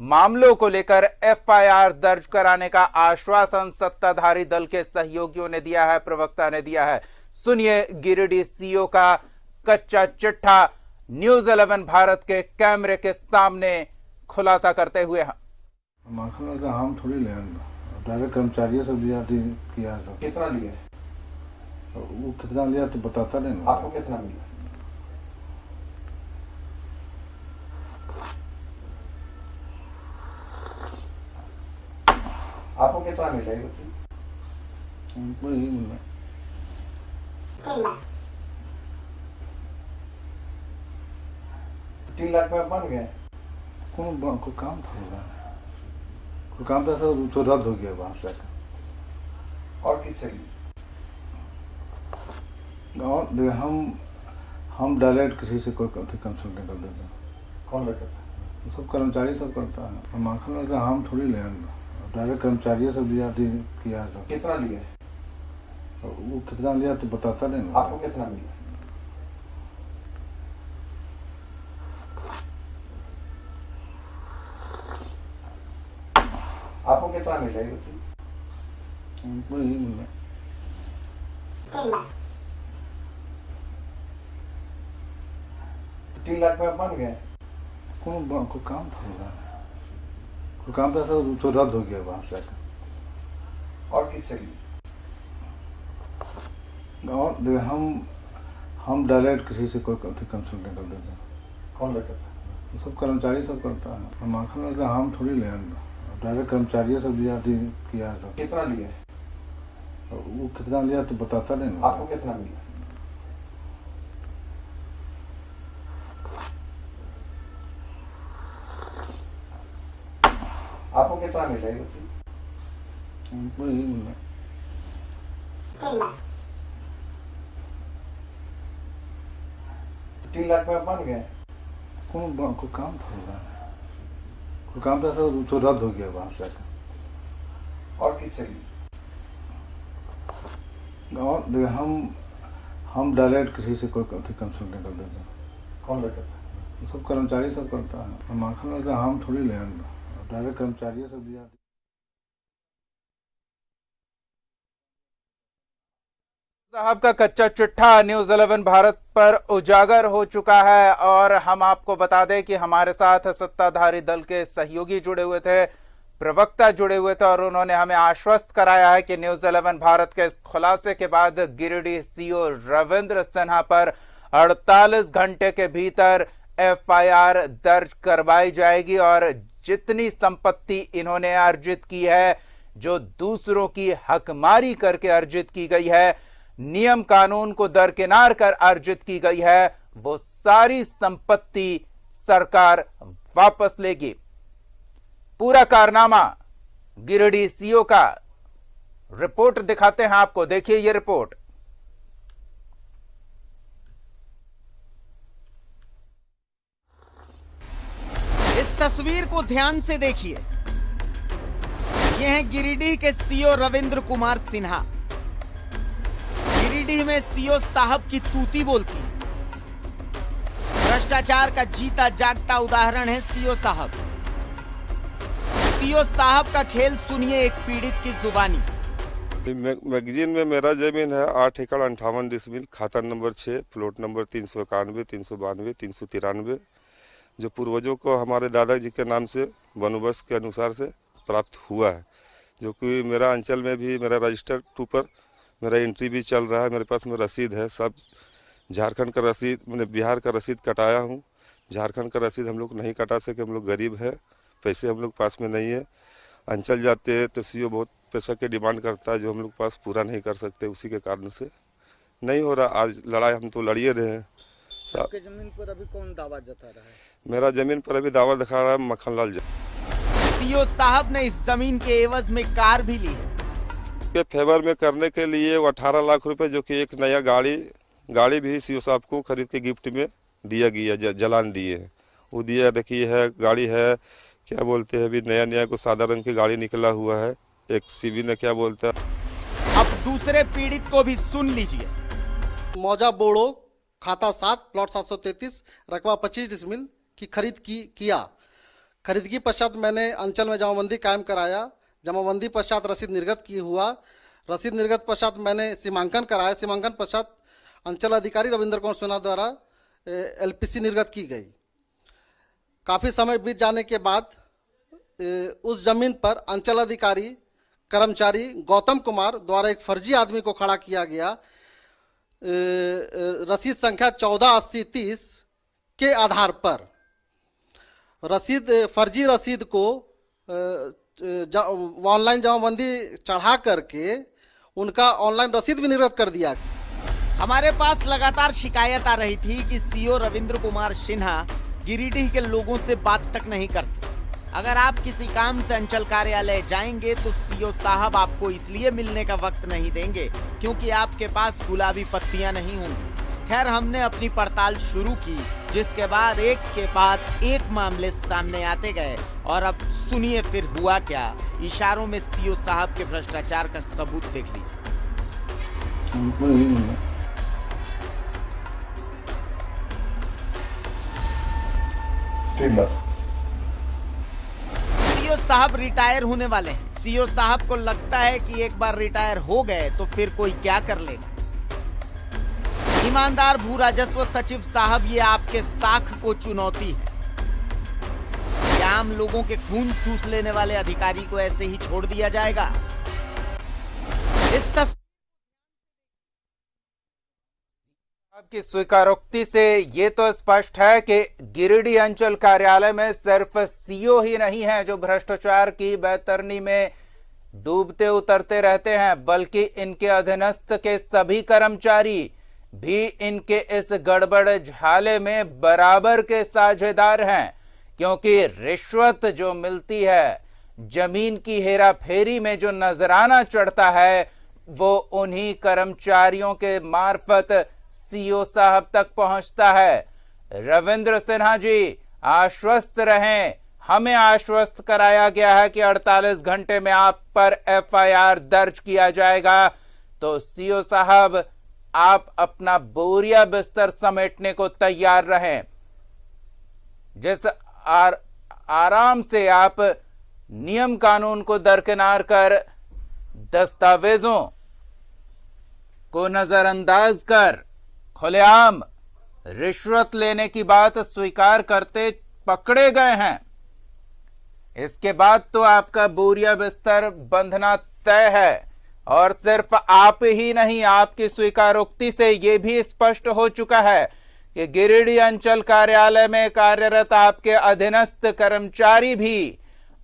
मामलों को लेकर एफआईआर दर्ज कराने का आश्वासन सत्ताधारी दल के सहयोगियों ने दिया है, प्रवक्ता ने दिया है। सुनिए गिरिडीह सीईओ का कच्चा चिट्ठा न्यूज़ 11 भारत के कैमरे के सामने खुलासा करते हुए। माखन का हम थोड़ी ले डायरेक्ट कर्मचारी सब दिया किया सब। कितना लिया? वो कितना लिया तो बताता नहीं। आपको कितना मिला? कितना मिला है? हमको यही मिला। 3 लाख में बन गए? कोई काम था होगा, कोई काम था तो रद्द हो गया वहाँ से। और किससे ली? और देखिए हम डायरेक्ट किसी से कोई कंसल्टेंट कर देते हैं। कौन लेता था? सब कर्मचारी सब करता है। हम आखिर से हम थोड़ी ले, डायरेक्ट कर्मचारी सब दिया किया है सब। कितना लिया? वो कितना लिया तो बताता नहीं। आपको कितना मिला? आपको कितना मिला है? हमको यही मिला। 3 लाख में बन गए? कोई काम था होगा, कोई काम था तो रद्द हो गया वहाँ से। और किससे ली? और देखिए हम डायरेक्ट किसी से कोई कंसल्टेंट कर देते हैं। कौन लेता था? सब कर्मचारी सब करता है। हम आखिर से हम थोड़ी ले, डायरेक्ट कर्मचारी सब दिया किया है सब। कितना लिया? वो कितना लिया तो बताता नहीं। आपको कितना मिला? आपको कितना मिला है? हमको यही मिला। 3 लाख में बन गए? कोई काम था होगा, कोई काम था तो रद्द हो गया वहाँ से। और किससे ली? और देखिए हम डायरेक्ट किसी से कोई कंसल्टेंट कर देते हैं। कौन लेता था? सब कर्मचारी सब करता है। हम आखिर से हम थोड़ी ले, डायरेक्ट कर्मचारी सब दिया। साहब का कच्चा चिट्ठा न्यूज़ 11 भारत पर उजागर हो चुका है और हम आपको बता दें कि हमारे साथ सत्ताधारी दल के सहयोगी जुड़े हुए थे, प्रवक्ता जुड़े हुए थे और उन्होंने हमें आश्वस्त कराया है कि न्यूज़ 11 भारत के इस खुलासे के बाद गिरिडीह सीओ रविंद्र सिन्हा पर 48 घंटे के भीतर एफआईआर दर्ज करवाई जाएगी और जितनी संपत्ति इन्होंने अर्जित की है, जो दूसरों की हकमारी करके अर्जित की गई है, नियम कानून को दरकिनार कर अर्जित की गई है, वो सारी संपत्ति सरकार वापस लेगी। पूरा कारनामा गिरिडीह सीओ का रिपोर्ट दिखाते हैं आपको, देखिए ये रिपोर्ट। इस तस्वीर को ध्यान से देखिए। यह है गिरिडीह के सीओ रविंद्र कुमार सिन्हा। गिरिडीह में सीओ साहब की तूती बोलती है। भ्रष्टाचार का जीता जागता उदाहरण है सीओ साहब। सीओ साहब का खेल सुनिए एक पीड़ित की जुबानी। मैगजीन में मेरा जमीन है 8 एकड़ 58 डिसमिल, खाता नंबर 6, प्लॉट नंबर 391, 392, 393, जो पूर्वजों को हमारे दादाजी के नाम से बंदोबस्त के अनुसार से प्राप्त हुआ है, जो कि मेरा अंचल में भी मेरा रजिस्टर 2 पर मेरा एंट्री भी चल रहा है। मेरे पास में रसीद है सब। झारखंड का रसीद, मैंने बिहार का रसीद कटाया हूँ, झारखंड का रसीद हम लोग नहीं कटा सके, हम लोग गरीब है, पैसे हम लोग पास में नहीं है। अंचल जाते हैं तो सीओ बहुत पैसा की डिमांड करता है, जो हम लोग पास पूरा नहीं कर सकते, उसी के कारण से नहीं हो रहा। आज लड़ाई हम तो लड़िए रहे हैं। आपके जमीन पर अभी कौन दावा जता रहा है? मेरा जमीन पर अभी दावा दिखा रहा है मक्खनलाल जी। सीओ साहब ने इस जमीन के एवज में कार भी ली है। के फेवर में करने के लिए 18 लाख रुपए, जो कि एक नया गाड़ी भी सीओ साहब को खरीद के गिफ्ट में दिया गया, जलान दिए है वो दिया। देखिए है गाड़ी है, क्या बोलते हैं, अभी नया को सादा रंग की गाड़ी निकला हुआ है, एक सीबी ने क्या बोलता है। अब दूसरे पीड़ित को भी सुन लीजिए। मौजा बोड़ो, खाता 7, प्लॉट 733, रकबा 25 डिसमिल की खरीद किया। खरीदगी पश्चात मैंने अंचल में जमाबंदी कायम कराया। जमाबंदी पश्चात रसीद निर्गत की हुआ। रसीद निर्गत पश्चात मैंने सीमांकन कराया। सीमांकन पश्चात अंचल अधिकारी रविंद्र कुमार सिन्हा द्वारा एलपीसी निर्गत की गई। काफ़ी समय बीत जाने के बाद उस जमीन पर अंचल अधिकारी कर्मचारी गौतम कुमार द्वारा एक फर्जी आदमी को खड़ा किया गया। रसीद संख्या 148030 के आधार पर फर्जी रसीद को ऑनलाइन जमाबंदी चढ़ा करके उनका ऑनलाइन रसीद भी निर्गत कर दिया। हमारे पास लगातार शिकायत आ रही थी कि सीओ रविंद्र कुमार सिन्हा गिरिडीह के लोगों से बात तक नहीं करते। अगर आप किसी काम से अंचल कार्यालय जाएंगे तो सीओ साहब आपको इसलिए मिलने का वक्त नहीं देंगे क्योंकि आपके पास गुलाबी पत्तियां नहीं होंगी। खैर, हमने अपनी पड़ताल शुरू की, जिसके बाद एक के बाद एक मामले सामने आते गए और अब सुनिए फिर हुआ क्या। इशारों में सीओ साहब के भ्रष्टाचार का सबूत देख लीजिए। सीओ साहब रिटायर होने वाले हैं। सीओ साहब को लगता है कि एक बार रिटायर हो गए तो फिर कोई क्या कर लेगा। ईमानदार भू राजस्व सचिव साहब, ये आपके साख को चुनौती है। क्या आम लोगों के खून चूस लेने वाले अधिकारी को ऐसे ही छोड़ दिया जाएगा? इस आपकी स्वीकारोक्ति से ये तो स्पष्ट है कि गिरिडीह अंचल कार्यालय में सिर्फ सीओ ही नहीं है जो भ्रष्टाचार की बैतरनी में डूबते उतरते रहते हैं, बल्कि इनके अधीनस्थ के सभी कर्मचारी भी इनके इस गड़बड़ झाले में बराबर के साझेदार हैं। क्योंकि रिश्वत जो मिलती है, जमीन की हेराफेरी में जो नजराना चढ़ता है, वो उन्हीं कर्मचारियों के मार्फत सीओ साहब तक पहुंचता है। रविंद्र सिन्हा जी, आश्वस्त रहें। हमें आश्वस्त कराया गया है कि 48 घंटे में आप पर एफआईआर दर्ज किया जाएगा। तो सीओ साहब, आप अपना बोरिया बिस्तर समेटने को तैयार रहें। जिस आराम से आप नियम कानून को दरकिनार कर दस्तावेजों को नजरअंदाज कर खुलेआम रिश्वत लेने की बात स्वीकार करते पकड़े गए हैं, इसके बाद तो आपका बोरिया बिस्तर बंधना तय है। और सिर्फ आप ही नहीं, आपकी स्वीकारोक्ति से यह भी स्पष्ट हो चुका है कि गिरिडीह अंचल कार्यालय में कार्यरत आपके अधीनस्थ कर्मचारी भी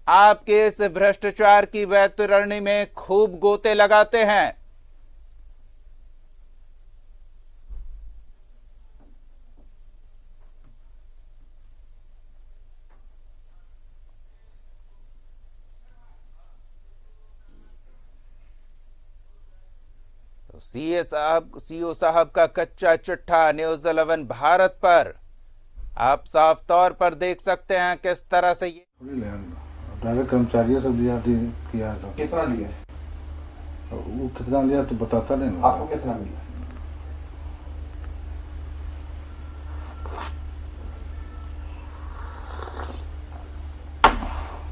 आपके इस भ्रष्टाचार की वैतरणी में खूब गोते लगाते हैं। सीओ साहब का कच्चा चिट्ठा न्यूज़ 11 भारत पर आप साफ तौर पर देख सकते हैं किस तरह से ये डायरेक्ट कर्मचारियों से लिया किया सब। कितना लिया? वो कितना लिया तो बताता नहीं। आपको कितना मिला?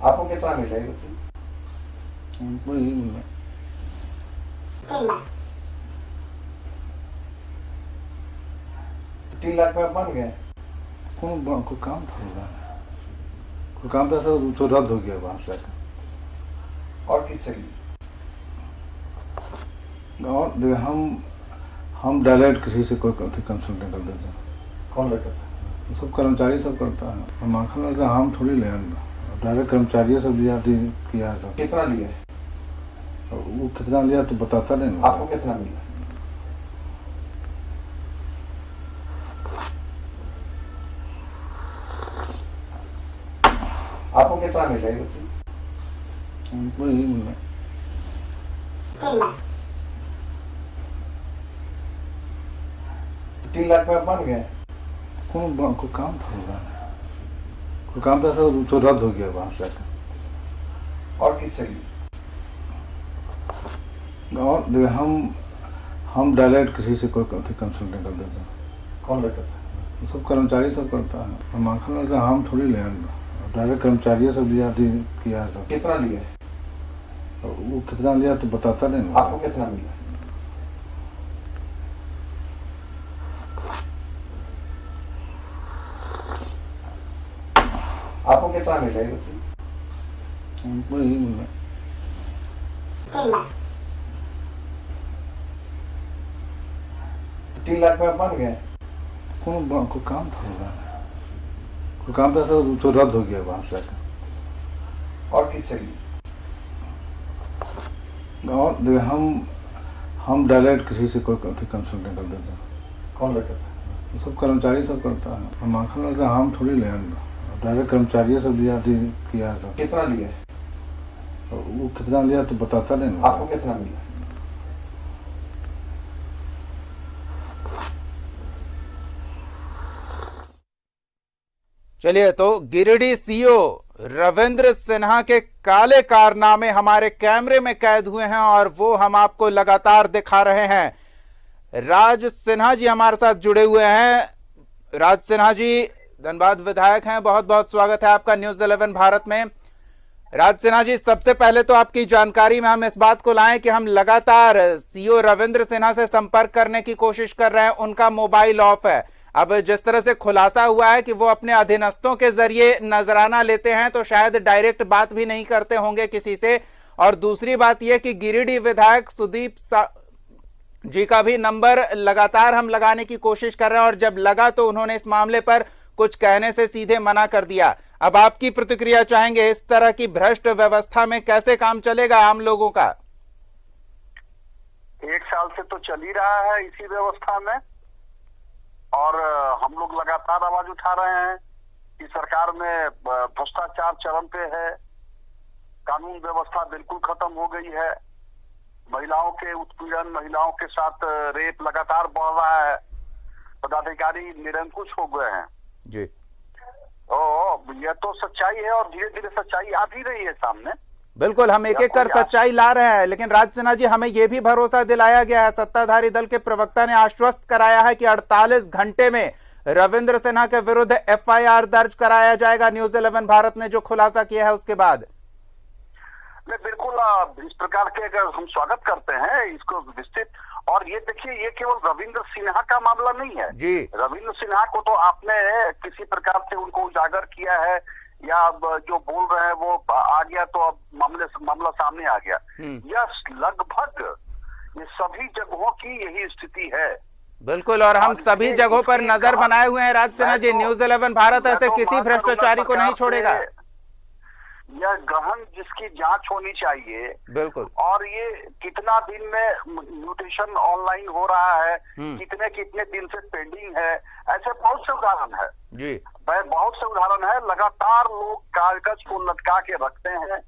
आपको कितना मिला? 3 लाख में बन गए। कोई काम था, कोई काम था तो रद्द हो गया वहां से। और किससे लिए? और हम डायरेक्ट किसी से कोई कंसल्टेंट कर देते हैं। कौन लेता था? सब कर्मचारी सब करता है। माखन से हम थोड़ी ले, डायरेक्ट कर्मचारियों से लिया किया सब। कितना लिया? वो कितना लिया तो बताता नहीं। आपको कितना मिला? आपको कितना मिला? 3 लाख में बन गए। कोई काम था, कोई काम था तो रद्द हो गया वहां से। और किससे लिए? और हम डायरेक्ट किसी से कोई कंसल्टेंट कर देते हैं। कौन लेता था? सब कर्मचारी सब करता है। माखन से हम थोड़ी ले, डायरेक्ट कर्मचारियों से लिया किया सब। कितना लिया? वो कितना लिया तो बताता नहीं। आपको कितना मिला? आपको कितना मिला? 3 लाख में बन गए। कोई काम था, कोई काम था तो रद्द हो गया वहां से। और किससे लिए? और देखिए हम डायरेक्ट किसी से कोई कंसल्ट नहीं कर देते। कौन लेता था? सब कर्मचारी सब करता है। हम आखिर से हम थोड़ी ले, डायरेक्ट कर्मचारी सब लिया किया सब। कितना लिया? वो कितना लिया तो बताता नहीं। आपको कितना मिला? चलिए, तो गिरिडीह सीओ रविंद्र सिन्हा के काले कारनामे हमारे कैमरे में कैद हुए हैं और वो हम आपको लगातार दिखा रहे हैं। राज सिन्हा जी हमारे साथ जुड़े हुए हैं। राज सिन्हा जी धनबाद विधायक हैं, बहुत बहुत स्वागत है आपका न्यूज 11 भारत में। राज सिन्हा जी, सबसे पहले तो आपकी जानकारी में हम इस बात को लाएं कि हम लगातार सीओ रविंद्र सिन्हा से संपर्क करने की कोशिश कर रहे हैं, उनका मोबाइल ऑफ है। अब जिस तरह से खुलासा हुआ है कि वो अपने अधीनस्थों के जरिए नजराना लेते हैं, तो शायद डायरेक्ट बात भी नहीं करते होंगे किसी से। और दूसरी बात यह कि गिरिडीह विधायक सुदीप जी का भी नंबर लगातार हम लगाने की कोशिश कर रहे हैं और जब लगा तो उन्होंने इस मामले पर कुछ कहने से सीधे मना कर दिया। अब आपकी प्रतिक्रिया चाहेंगे, इस तरह की भ्रष्ट व्यवस्था में कैसे काम चलेगा आम लोगों का? 1 साल से तो चल ही रहा है इसी व्यवस्था में और हम लोग लगातार आवाज उठा रहे हैं कि सरकार में भ्रष्टाचार चरम पे है, कानून व्यवस्था बिल्कुल खत्म हो गई है, महिलाओं के उत्पीड़न, महिलाओं के साथ रेप लगातार बढ़ रहा है, पदाधिकारी निरंकुश हो गए हैं जी। यह तो सच्चाई है और धीरे धीरे सच्चाई आ भी रही है सामने। बिल्कुल, हम एक एक कर सच्चाई ला रहे हैं, लेकिन राज सिन्हा जी हमें यह भी भरोसा दिलाया गया है, सत्ताधारी दल के प्रवक्ता ने आश्वस्त कराया है कि 48 घंटे में रविंद्र सिन्हा के विरुद्ध FIR दर्ज कराया जाएगा। न्यूज 11 भारत ने जो खुलासा किया है उसके बाद बिल्कुल इस प्रकार के अगर हम स्वागत करते हैं इसको विस्तृत। और ये देखिए, ये केवल रविंद्र सिन्हा का मामला नहीं है जी। रविंद्र सिन्हा को तो आपने किसी प्रकार से उनको उजागर किया है या अब जो बोल रहे हैं वो आ गया तो अब मामला सामने आ गया। यह लगभग ये सभी जगहों की यही स्थिति है। बिल्कुल, और हम सभी जगहों पर नजर बनाए हुए हैं राज सिन्हा जी। न्यूज 11 भारत ऐसे किसी भ्रष्टाचारी को नहीं छोड़ेगा। यह गहन जिसकी जांच होनी चाहिए। बिल्कुल। और ये कितना दिन में म्यूटेशन ऑनलाइन हो रहा है, कितने कितने दिन से पेंडिंग है, ऐसे बहुत से उदाहरण है जी। बहुत से उदाहरण है। लगातार लोग कागज को लटका के रखते हैं,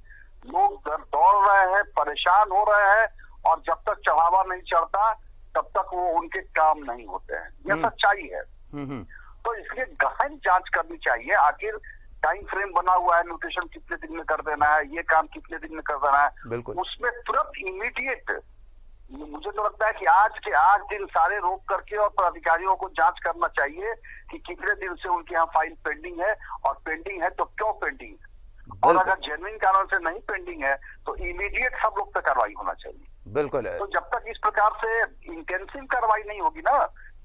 लोग दौड़ रहे हैं, परेशान हो रहे हैं और जब तक चढ़ावा नहीं चढ़ता तब तक वो उनके काम नहीं होते हैं। यह सच्चाई है। तो इसलिए गहन जांच करनी चाहिए। आखिर टाइम फ्रेम बना हुआ है, म्यूटेशन कितने दिन में कर देना है, ये काम कितने दिन में कर देना है, उसमें तुरंत इमीडिएट मुझे तो लगता है कि आज के आज दिन सारे रोक करके और अधिकारियों को जांच करना चाहिए कि कितने दिन से उनके यहाँ फाइल पेंडिंग है और पेंडिंग है तो क्यों पेंडिंग है, और अगर जेन्युइन कारण से नहीं पेंडिंग है तो इमीडिएट सब लोग पे कार्रवाई होना चाहिए। बिल्कुल। तो जब तक इस प्रकार से इंटेंसिव कार्रवाई नहीं होगी ना,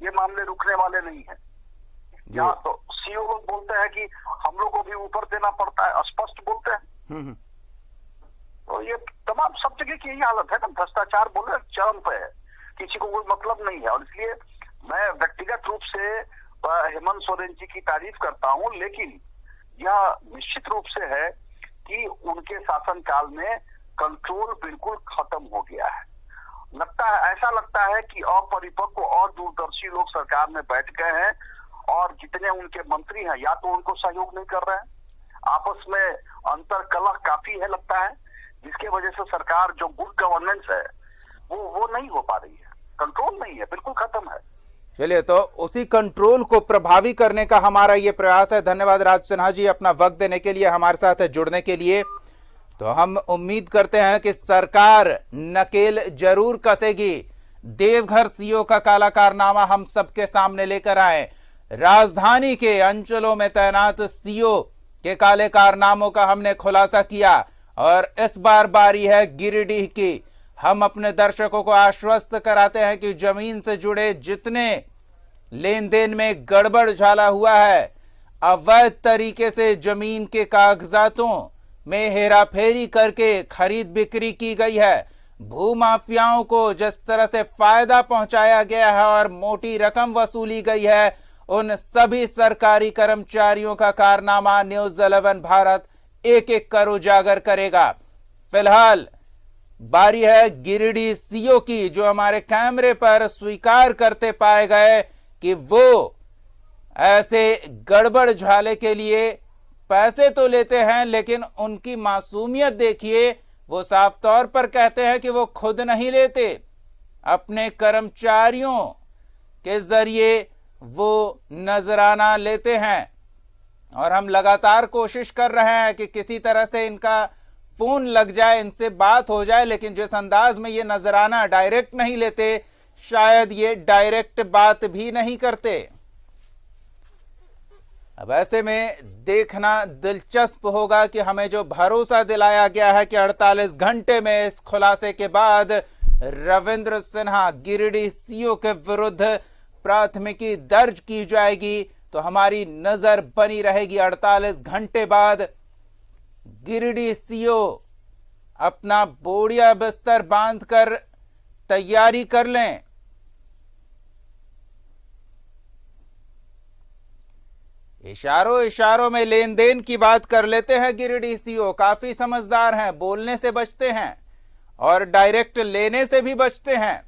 ये मामले रुकने वाले नहीं है। यहाँ तो सीओ लोग बोलते हैं कि हम लोग को भी ऊपर देना पड़ता है, स्पष्ट बोलते हैं। तो ये तमाम सब जगह की यही हालत है ना, भ्रष्टाचार बोले चरम पे है, किसी को कोई मतलब नहीं है। और इसलिए मैं व्यक्तिगत रूप से हेमंत सोरेन जी की तारीफ करता हूँ, लेकिन यह निश्चित रूप से है कि उनके शासनकाल में कंट्रोल बिल्कुल खत्म हो गया है। ऐसा लगता है कि अपरिपक्व और दूरदर्शी लोग सरकार में बैठ गए हैं और जितने उनके मंत्री हैं या तो उनको सहयोग नहीं कर रहे हैं, आपस में अंतर कलह काफी है लगता है, जिसके वजह से सरकार जो गुड गवर्नेंस है वो नहीं हो पा रही है, कंट्रोल नहीं है, बिल्कुल खत्म है। चलिए, तो उसी कंट्रोल को प्रभावी करने का हमारा ये प्रयास है। धन्यवाद राज सिन्हा जी अपना वक्त देने के लिए, हमारे साथ जुड़ने के लिए। तो हम उम्मीद करते हैं कि सरकार नकेल जरूर कसेगी, देवघर सीओ का काला कारनामा हम सबके सामने लेकर आए, राजधानी के अंचलों में तैनात सीओ के काले कारनामों का हमने खुलासा किया और इस बार बारी है गिरिडीह की। हम अपने दर्शकों को आश्वस्त कराते हैं कि जमीन से जुड़े जितने लेन देन में गड़बड़ झाला हुआ है, अवैध तरीके से जमीन के कागजातों में हेराफेरी करके खरीद बिक्री की गई है, भूमाफियाओं को जिस तरह से फायदा पहुंचाया गया है और मोटी रकम वसूली गई है, उन सभी सरकारी कर्मचारियों का कारनामा न्यूज 11 भारत एक एक कर उजागर करेगा। फिलहाल बारी है गिरिडीह सीओ की, जो हमारे कैमरे पर स्वीकार करते पाए गए कि वो ऐसे गड़बड़ झाले के लिए पैसे तो लेते हैं, लेकिन उनकी मासूमियत देखिए। वो साफ तौर पर कहते हैं कि वो खुद नहीं लेते, अपने कर्मचारियों के जरिए वो नजराना लेते हैं। और हम लगातार कोशिश कर रहे हैं कि किसी तरह से इनका फोन लग जाए, इनसे बात हो जाए, लेकिन जिस अंदाज में ये नजराना डायरेक्ट नहीं लेते, शायद ये डायरेक्ट बात भी नहीं करते। अब ऐसे में देखना दिलचस्प होगा कि हमें जो भरोसा दिलाया गया है कि 48 घंटे में इस खुलासे के बाद रविंद्र सिन्हा गिरिडीह सीओ के विरुद्ध प्राथमिकी दर्ज की जाएगी, तो हमारी नजर बनी रहेगी 48 घंटे बाद गिरिडीह सीओ अपना बोरिया बिस्तर बांधकर तैयारी कर लें। इशारों इशारों में लेन देन की बात कर लेते हैं गिरिडीह सीओ। काफी समझदार हैं, बोलने से बचते हैं और डायरेक्ट लेने से भी बचते हैं,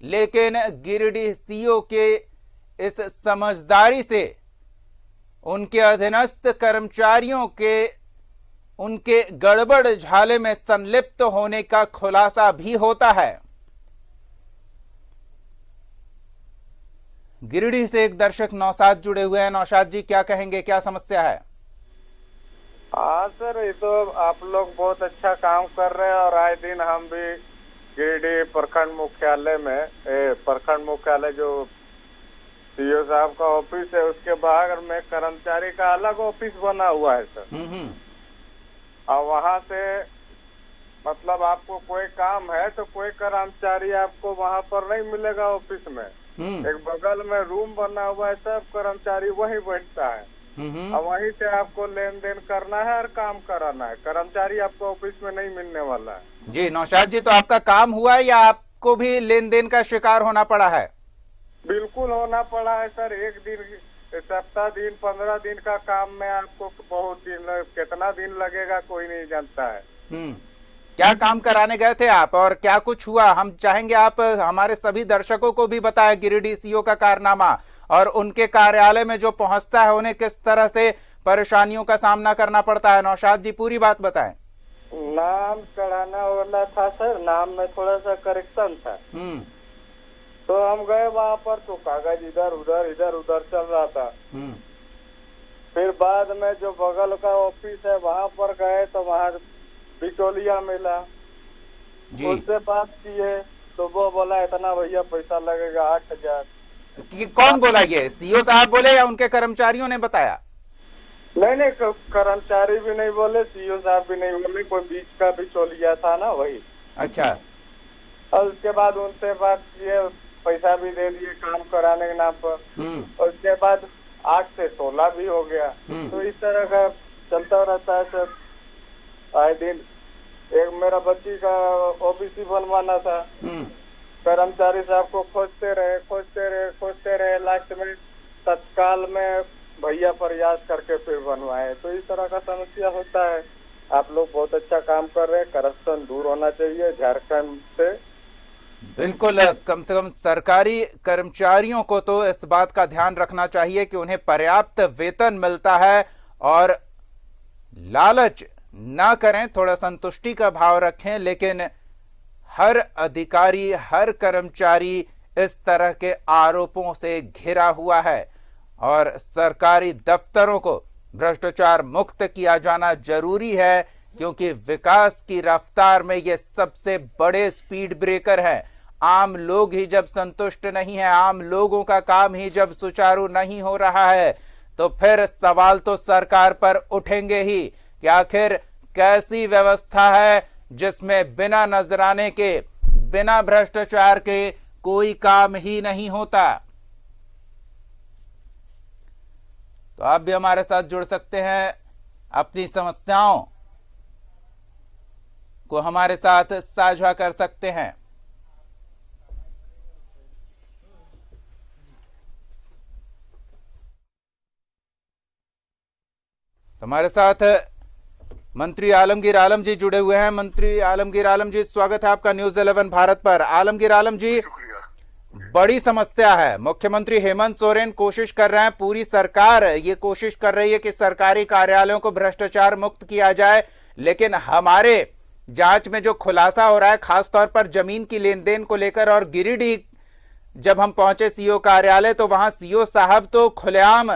लेकिन गिरिडीह सीओ के इस समझदारी से उनके अधीनस्थ कर्मचारियों के उनके गड़बड़ झाले में संलिप्त होने का खुलासा भी होता है। गिरिडीह से एक दर्शक नौशाद जुड़े हुए हैं। नौशाद जी, क्या कहेंगे, क्या समस्या है? हाँ सर, ये तो आप लोग बहुत अच्छा काम कर रहे हैं और आए दिन हम भी गिरिडीह प्रखंड मुख्यालय में प्रखंड मुख्यालय जो सीओ साहब का ऑफिस है उसके बाहर में कर्मचारी का अलग ऑफिस बना हुआ है सर। और वहाँ से मतलब आपको कोई काम है तो कोई कर्मचारी आपको वहाँ पर नहीं मिलेगा ऑफिस में। एक बगल में रूम बना हुआ है, सब कर्मचारी वहीं बैठता है और वहीं से आपको लेन देन करना है और काम कराना है। कर्मचारी आपको ऑफिस में नहीं मिलने वाला है। जी नौशाद जी, तो आपका काम हुआ है या आपको भी लेन देन का शिकार होना पड़ा है? बिल्कुल होना पड़ा है सर। एक दिन, सप्ताह दिन, 15 दिन का काम में आपको बहुत दिन, कितना दिन लगेगा कोई नहीं जानता है। क्या काम कराने गए थे आप और क्या कुछ हुआ? हम चाहेंगे आप हमारे सभी दर्शकों को भी बताएं गिरिडीह सीओ का कारनामा और उनके कार्यालय में जो पहुंचता है उन्हें किस तरह से परेशानियों का सामना करना पड़ता है। नौशाद जी, पूरी बात बताएं। नाम चढ़ाना वाला था सर, नाम में थोड़ा सा करेक्शन था। तो हम गए वहाँ पर तो कागज इधर उधर चल रहा था। फिर बाद में जो बगल का ऑफिस है वहाँ पर गए तो वहाँ बिचौलिया मिला, उससे बात किए तो वो बोला इतना भैया पैसा लगेगा 8,000। कौन बोला ये? सीओ साहब बोले या उनके कर्मचारियों ने बताया? नहीं, कर्मचारी भी नहीं बोले, सीओ साहब भी नहीं बोले, कोई बीच का बिचौलिया था ना, वही। अच्छा। और उसके बाद उनसे बात किए, पैसा भी दे दिए काम कराने के नाम पर। और उसके बाद 8 से 16 भी हो गया। तो इस तरह का चलता रहता है सर आए दिन। एक मेरा बच्ची का ओबीसी बनवाना था, कर्मचारी साहब को खोजते रहे, लास्ट में तत्काल में भैया प्रयास करके फिर बनवाए। तो इस तरह का समस्या होता है। आप लोग बहुत अच्छा काम कर रहे हैं, करप्शन दूर होना चाहिए झारखंड से। बिल्कुल, कम से कम सरकारी कर्मचारियों को तो इस बात का ध्यान रखना चाहिए कि उन्हें पर्याप्त वेतन मिलता है और लालच ना करें, थोड़ा संतुष्टि का भाव रखें। लेकिन हर अधिकारी, हर कर्मचारी इस तरह के आरोपों से घिरा हुआ है और सरकारी दफ्तरों को भ्रष्टाचार मुक्त किया जाना जरूरी है, क्योंकि विकास की रफ्तार में ये सबसे बड़े स्पीड ब्रेकर है। आम लोग ही जब संतुष्ट नहीं है, आम लोगों का काम ही जब सुचारू नहीं हो रहा है, तो फिर सवाल तो सरकार पर उठेंगे ही कि आखिर कैसी व्यवस्था है जिसमें बिना नजराने के, बिना भ्रष्टाचार के कोई काम ही नहीं होता। तो आप भी हमारे साथ जुड़ सकते हैं, अपनी समस्याओं को हमारे साथ साझा कर सकते हैं। हमारे साथ मंत्री आलमगीर आलम जी जुड़े हुए हैं। मंत्री आलमगीर आलम जी, स्वागत है आपका न्यूज 11 भारत पर। आलमगीर आलम जी, बड़ी समस्या है। मुख्यमंत्री हेमंत सोरेन कोशिश कर रहे हैं, पूरी सरकार ये कोशिश कर रही है कि सरकारी कार्यालयों को भ्रष्टाचार मुक्त किया जाए, लेकिन हमारे जांच में जो खुलासा हो रहा है खासतौर पर जमीन की लेन देन को लेकर, और गिरिडीह जब हम पहुंचे सीओ कार्यालय तो वहां सीओ साहब तो खुलेआम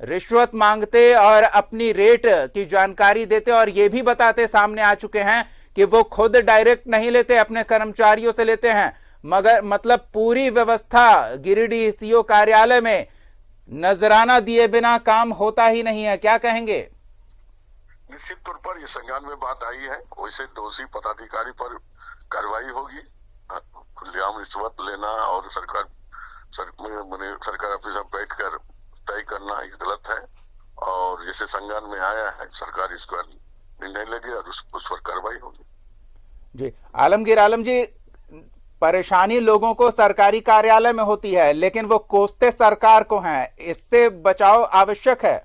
रिश्वत मांगते और अपनी रेट की जानकारी देते, और ये भी बताते सामने आ चुके हैं कि वो खुद डायरेक्ट नहीं लेते, अपने कर्मचारियों से लेते हैं। मगर मतलब पूरी व्यवस्था गिरिडीह सीओ कार्यालय में नजराना दिए बिना काम होता ही नहीं है, क्या कहेंगे? निश्चित तौर पर ये संज्ञान में बात आई है, वैसे दोषी पदाधिकारी पर कार्रवाई होगी। खुलेआम रिश्वत लेना और सरकार ऑफिस में बैठकर तय करना ये गलत है, और जैसे संज्ञान में आया है सरकार इस पर निर्णय लेगी और उस पर कार्रवाई होगी। जी आलमगीर आलम जी, परेशानी लोगों को सरकारी कार्यालय में होती है, लेकिन वो कोसते सरकार को हैं, इससे बचाव आवश्यक है।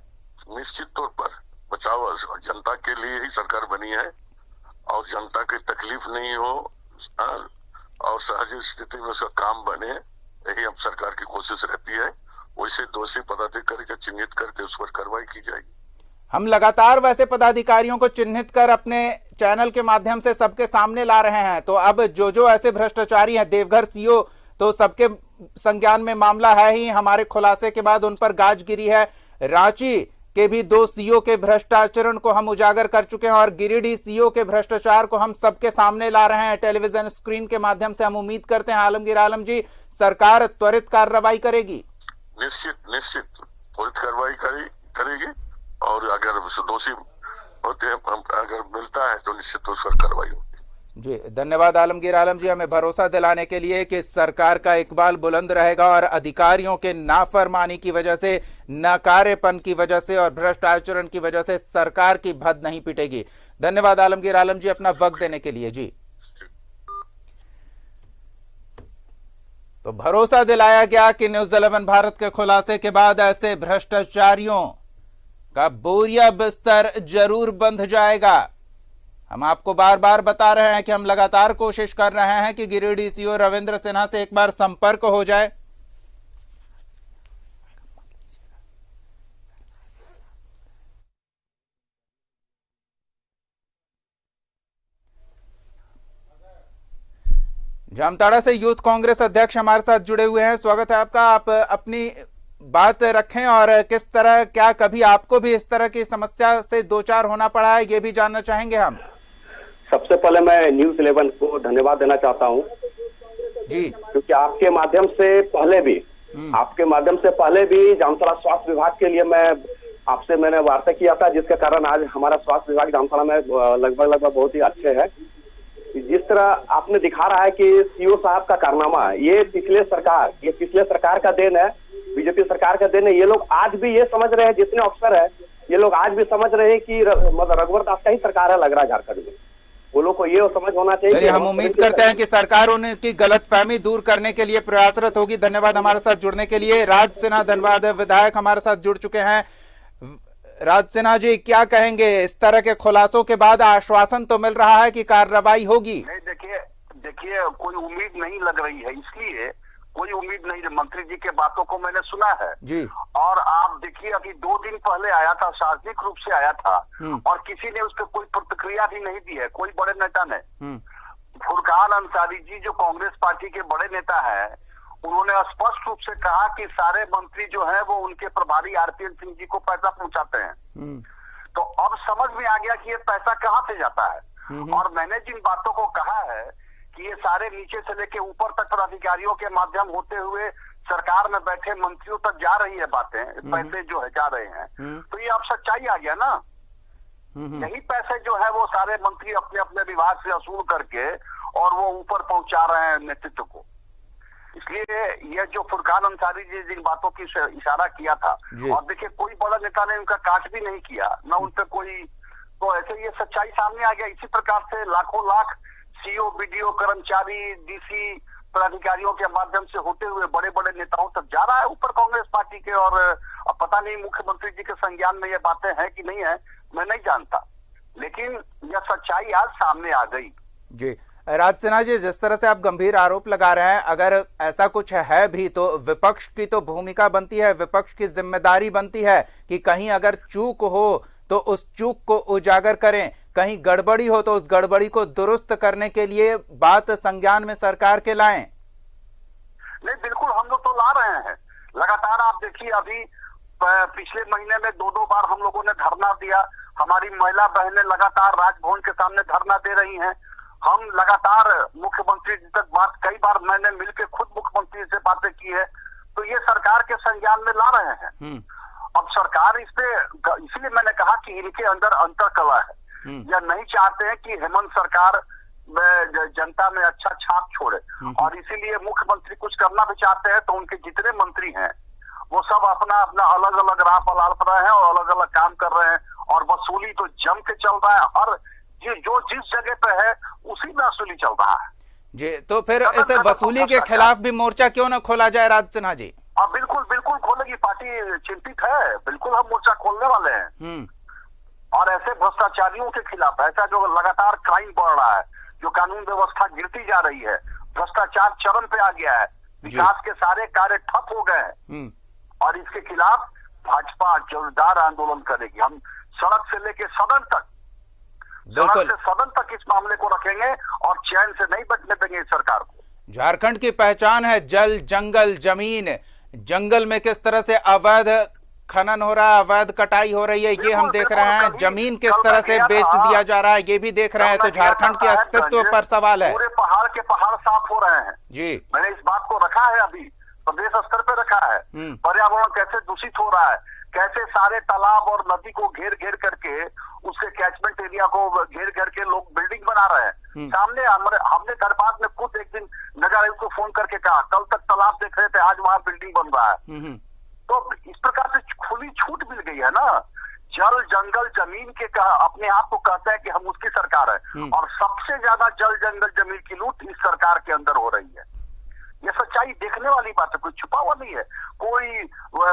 निश्चित तौर पर बचाव जनता के लिए ही सरकार बनी है, और जनता की तकलीफ नहीं हो और सहज स्थिति में उसका काम बने, यही अब सरकार की कोशिश रहती है। वैसे दोषी पदाधिकारी को चिन्हित करके उस पर कार्रवाई की जाएगी। हम लगातार वैसे पदाधिकारियों को चिन्हित कर अपने चैनल के माध्यम से सबके सामने ला रहे हैं, तो अब जो ऐसे भ्रष्टाचारी हैं, देवघर सीओ तो सबके संज्ञान में मामला है ही, हमारे खुलासे के बाद उन पर गाज गिरी है। रांची के भी 2 सीओ के भ्रष्टाचरण को हम उजागर कर चुके हैं, और गिरिडीह सीओ के भ्रष्टाचार को हम सबके सामने ला रहे हैं टेलीविजन स्क्रीन के माध्यम से। हम उम्मीद करते हैं आलमगीर आलम जी, सरकार त्वरित कार्रवाई करेगी। निश्चित त्वरित कार्रवाई करेगी, और अगर दोषी होते हैं, अगर मिलता है तो निश्चित उस पर कार्रवाई होगी। जी धन्यवाद आलमगीर आलम जी, हमें भरोसा दिलाने के लिए कि सरकार का इकबाल बुलंद रहेगा और अधिकारियों के नाफरमानी की वजह से, नाकारेपन की वजह से और भ्रष्ट आचरण की वजह से सरकार की भद नहीं पिटेगी। धन्यवाद आलमगीर आलम जी अपना वक्त देने के लिए। जी तो भरोसा दिलाया गया कि न्यूज 11 भारत के खुलासे के बाद ऐसे भ्रष्टाचारियों का बोरिया बिस्तर जरूर बंध जाएगा। हम आपको बार बार बता रहे हैं कि हम लगातार कोशिश कर रहे हैं कि गिरिडीह सीओ रविंद्र सिन्हा से एक बार संपर्क हो जाए। जामताड़ा से यूथ कांग्रेस अध्यक्ष हमारे साथ जुड़े हुए हैं, स्वागत है आपका। आप अपनी बात रखें और किस तरह, क्या कभी आपको भी इस तरह की समस्या से दो चार होना पड़ा है, ये भी जानना चाहेंगे हम। सबसे पहले मैं न्यूज 11 को धन्यवाद देना चाहता हूं जी, क्योंकि आपके माध्यम से पहले भी जामताड़ा स्वास्थ्य विभाग के लिए मैंने वार्ता किया था, जिसके कारण आज हमारा स्वास्थ्य विभाग जामताड़ा में लगभग बहुत ही अच्छे है। जिस तरह आपने दिखा रहा है कि सीओ साहब का कारनामा, ये पिछले सरकार का देन है, बीजेपी सरकार का देन है। ये लोग आज भी ये समझ रहे हैं, जितने अफसर है ये लोग आज भी समझ रहे हैं कि रघुवर दास का ही सरकार है, लग रहा है झारखंड में। वो लोग को ये समझ होना चाहिए। हम उम्मीद करते हैं कि सरकार उनकी गलतफहमी दूर करने के लिए प्रयासरत होगी। धन्यवाद हमारे साथ जुड़ने के लिए। राज सिन्हा धनबाद विधायक हमारे साथ जुड़ चुके हैं। राज सिन्हा जी, क्या कहेंगे? इस तरह के खुलासों के बाद आश्वासन तो मिल रहा है कि कार्रवाई होगी। नहीं, देखिए कोई उम्मीद नहीं लग रही है, इसलिए कोई उम्मीद नहीं। मंत्री जी के बातों को मैंने सुना है जी, और आप देखिए अभी 2 दिन पहले आया था, सार्वजनिक रूप से आया था, और किसी ने उस पर कोई प्रतिक्रिया भी नहीं दी है, कोई बड़े नेता ने। फुरकान अंसारी जी जो कांग्रेस पार्टी के बड़े नेता हैं, उन्होंने स्पष्ट रूप से कहा कि सारे मंत्री जो हैं वो उनके प्रभारी आरपीएन सिंह जी को पैसा पहुंचाते हैं। तो अब समझ में आ गया कि ये पैसा कहाँ से जाता है। और मैंने जिन बातों को कहा है कि ये सारे नीचे से लेके ऊपर तक पदाधिकारियों के माध्यम होते हुए सरकार में बैठे मंत्रियों तक जा रही है बातें, पैसे जो है जा रहे हैं, तो ये अब सच्चाई आ गया ना। यही पैसे जो है वो सारे मंत्री अपने अपने विभाग से वसूल करके और वो ऊपर पहुंचा रहे हैं नेतृत्व को। इसलिए ये जो फुरकान अंसारी जी जिन बातों की इशारा किया था, और देखिए कोई बड़ा नेता ने उनका काट भी नहीं किया, ना उन पर कोई, तो ऐसे ये सच्चाई सामने आ गया। इसी प्रकार से लाखों लाख सीओ, बीडीओ, कर्मचारी, डीसी पदाधिकारियों के माध्यम से होते हुए बड़े बड़े नेताओं तक जा रहा है ऊपर कांग्रेस पार्टी के। और अब पता नहीं मुख्यमंत्री जी के संज्ञान में ये बातें हैं कि नहीं है, मैं नहीं जानता, लेकिन यह सच्चाई आज सामने आ गई। जी राज सिन्हा जी, जिस तरह से आप गंभीर आरोप लगा रहे हैं, अगर ऐसा कुछ है भी तो विपक्ष की तो भूमिका बनती है, विपक्ष की जिम्मेदारी बनती है कि कहीं अगर चूक हो तो उस चूक को उजागर करें, कहीं गड़बड़ी हो तो उस गड़बड़ी को दुरुस्त करने के लिए बात संज्ञान में सरकार के लाएं। नहीं, बिल्कुल हम लोग तो ला रहे हैं लगातार। आप देखिए अभी पिछले महीने में 2-2 बार हम लोगों ने धरना दिया। हमारी महिला बहनें लगातार राजभवन के सामने धरना दे रही हैं। हम लगातार मुख्यमंत्री जी तक बात, कई बार मैंने मिलकर खुद मुख्यमंत्री से बातें की है, तो ये सरकार के संज्ञान में ला रहे हैं। अब सरकार इस पे, इसीलिए मैंने कहा कि इनके अंदर अंतर्कला है। या नहीं चाहते हैं कि हेमंत सरकार जनता में अच्छा छाप छोड़े, और इसीलिए मुख्यमंत्री कुछ करना भी चाहते हैं तो उनके जितने मंत्री हैं वो सब अपना अपना अलग अलग राह पलाल पर रहे हैं और अलग अलग काम कर रहे हैं, और वसूली तो जम के चल रहा है। हर जो जिस जगह पे है उसी में वसूली चल रहा है जी। तो फिर इस वसूली के खिलाफ भी मोर्चा क्यों ना खोला जाए राज सिन्हा जी? अब बिल्कुल बिल्कुल खोलेगी, पार्टी चिंतित है, बिल्कुल हम मोर्चा खोलने वाले हैं। और ऐसे भ्रष्टाचारियों के खिलाफ, ऐसा जो लगातार क्राइम बढ़ रहा है, जो कानून व्यवस्था गिरती जा रही है, भ्रष्टाचार चरम पे आ गया है, विकास के सारे कार्य ठप हो गए हैं, और इसके खिलाफ भाजपा जोरदार आंदोलन करेगी। हम सड़क से लेके सदन तक, सड़क से सदन तक इस मामले को रखेंगे और चैन से नहीं बचने देंगे इस सरकार को। झारखंड की पहचान है जल, जंगल, जमीन। जंगल में किस तरह से अवैध खनन हो रहा है, अवैध कटाई हो रही है, ये हम देख रहे हैं। जमीन किस तरह से बेच दिया जा रहा है, ये भी देख रहे हैं। तो झारखंड के अस्तित्व पर सवाल है। पूरे पहाड़ के पहाड़ साफ हो रहे हैं जी। मैंने इस बात को रखा है, अभी प्रदेश स्तर पे रखा है। पर्यावरण कैसे दूषित हो रहा है, कैसे सारे तालाब और नदी को घेर घेर करके, उसके कैचमेंट एरिया को घेर घेर के लोग बिल्डिंग बना रहे हैं। सामने हमने धनबाद में खुद एक दिन नगर आयुक्त को फोन करके कहा, कल तक तालाब देख रहे थे, आज वहां बिल्डिंग बन रहा है। तो इस प्रकार से खुली छूट मिल गई है ना। जल, जंगल, जमीन के अपने आप को कहते हैं कि हम उसकी सरकार है, और सबसे ज्यादा जल, जंगल, जमीन की लूट इस सरकार के अंदर हो रही है। ये सच्चाई देखने वाली बात है, कोई छुपा हुआ नहीं है। कोई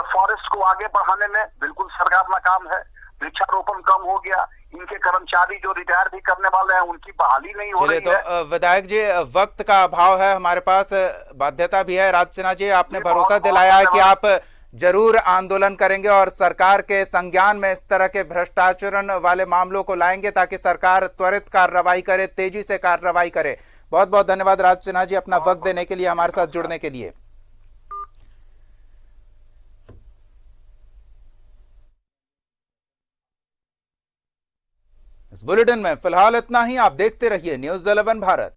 फॉरेस्ट को आगे बढ़ाने में बिल्कुल सरकार नाकाम है। वृक्षारोपण कम हो गया, इनके कर्मचारी जो रिटायर भी करने वाले हैं उनकी बहाली नहीं हो रही है। तो विधायक जी, वक्त का अभाव है, हमारे पास बाध्यता भी है। राज सिन्हा जी, आपने भरोसा दिलाया है कि आप जरूर आंदोलन करेंगे और सरकार के संज्ञान में इस तरह के भ्रष्टाचारण वाले मामलों को लाएंगे ताकि सरकार त्वरित कार्रवाई करे, तेजी से कार्रवाई करे। बहुत बहुत धन्यवाद राज सिन्हा जी, अपना वक्त देने के लिए, हमारे साथ जुड़ने के लिए। इस बुलेटिन में फिलहाल इतना ही। आप देखते रहिए न्यूज़ 11 भारत।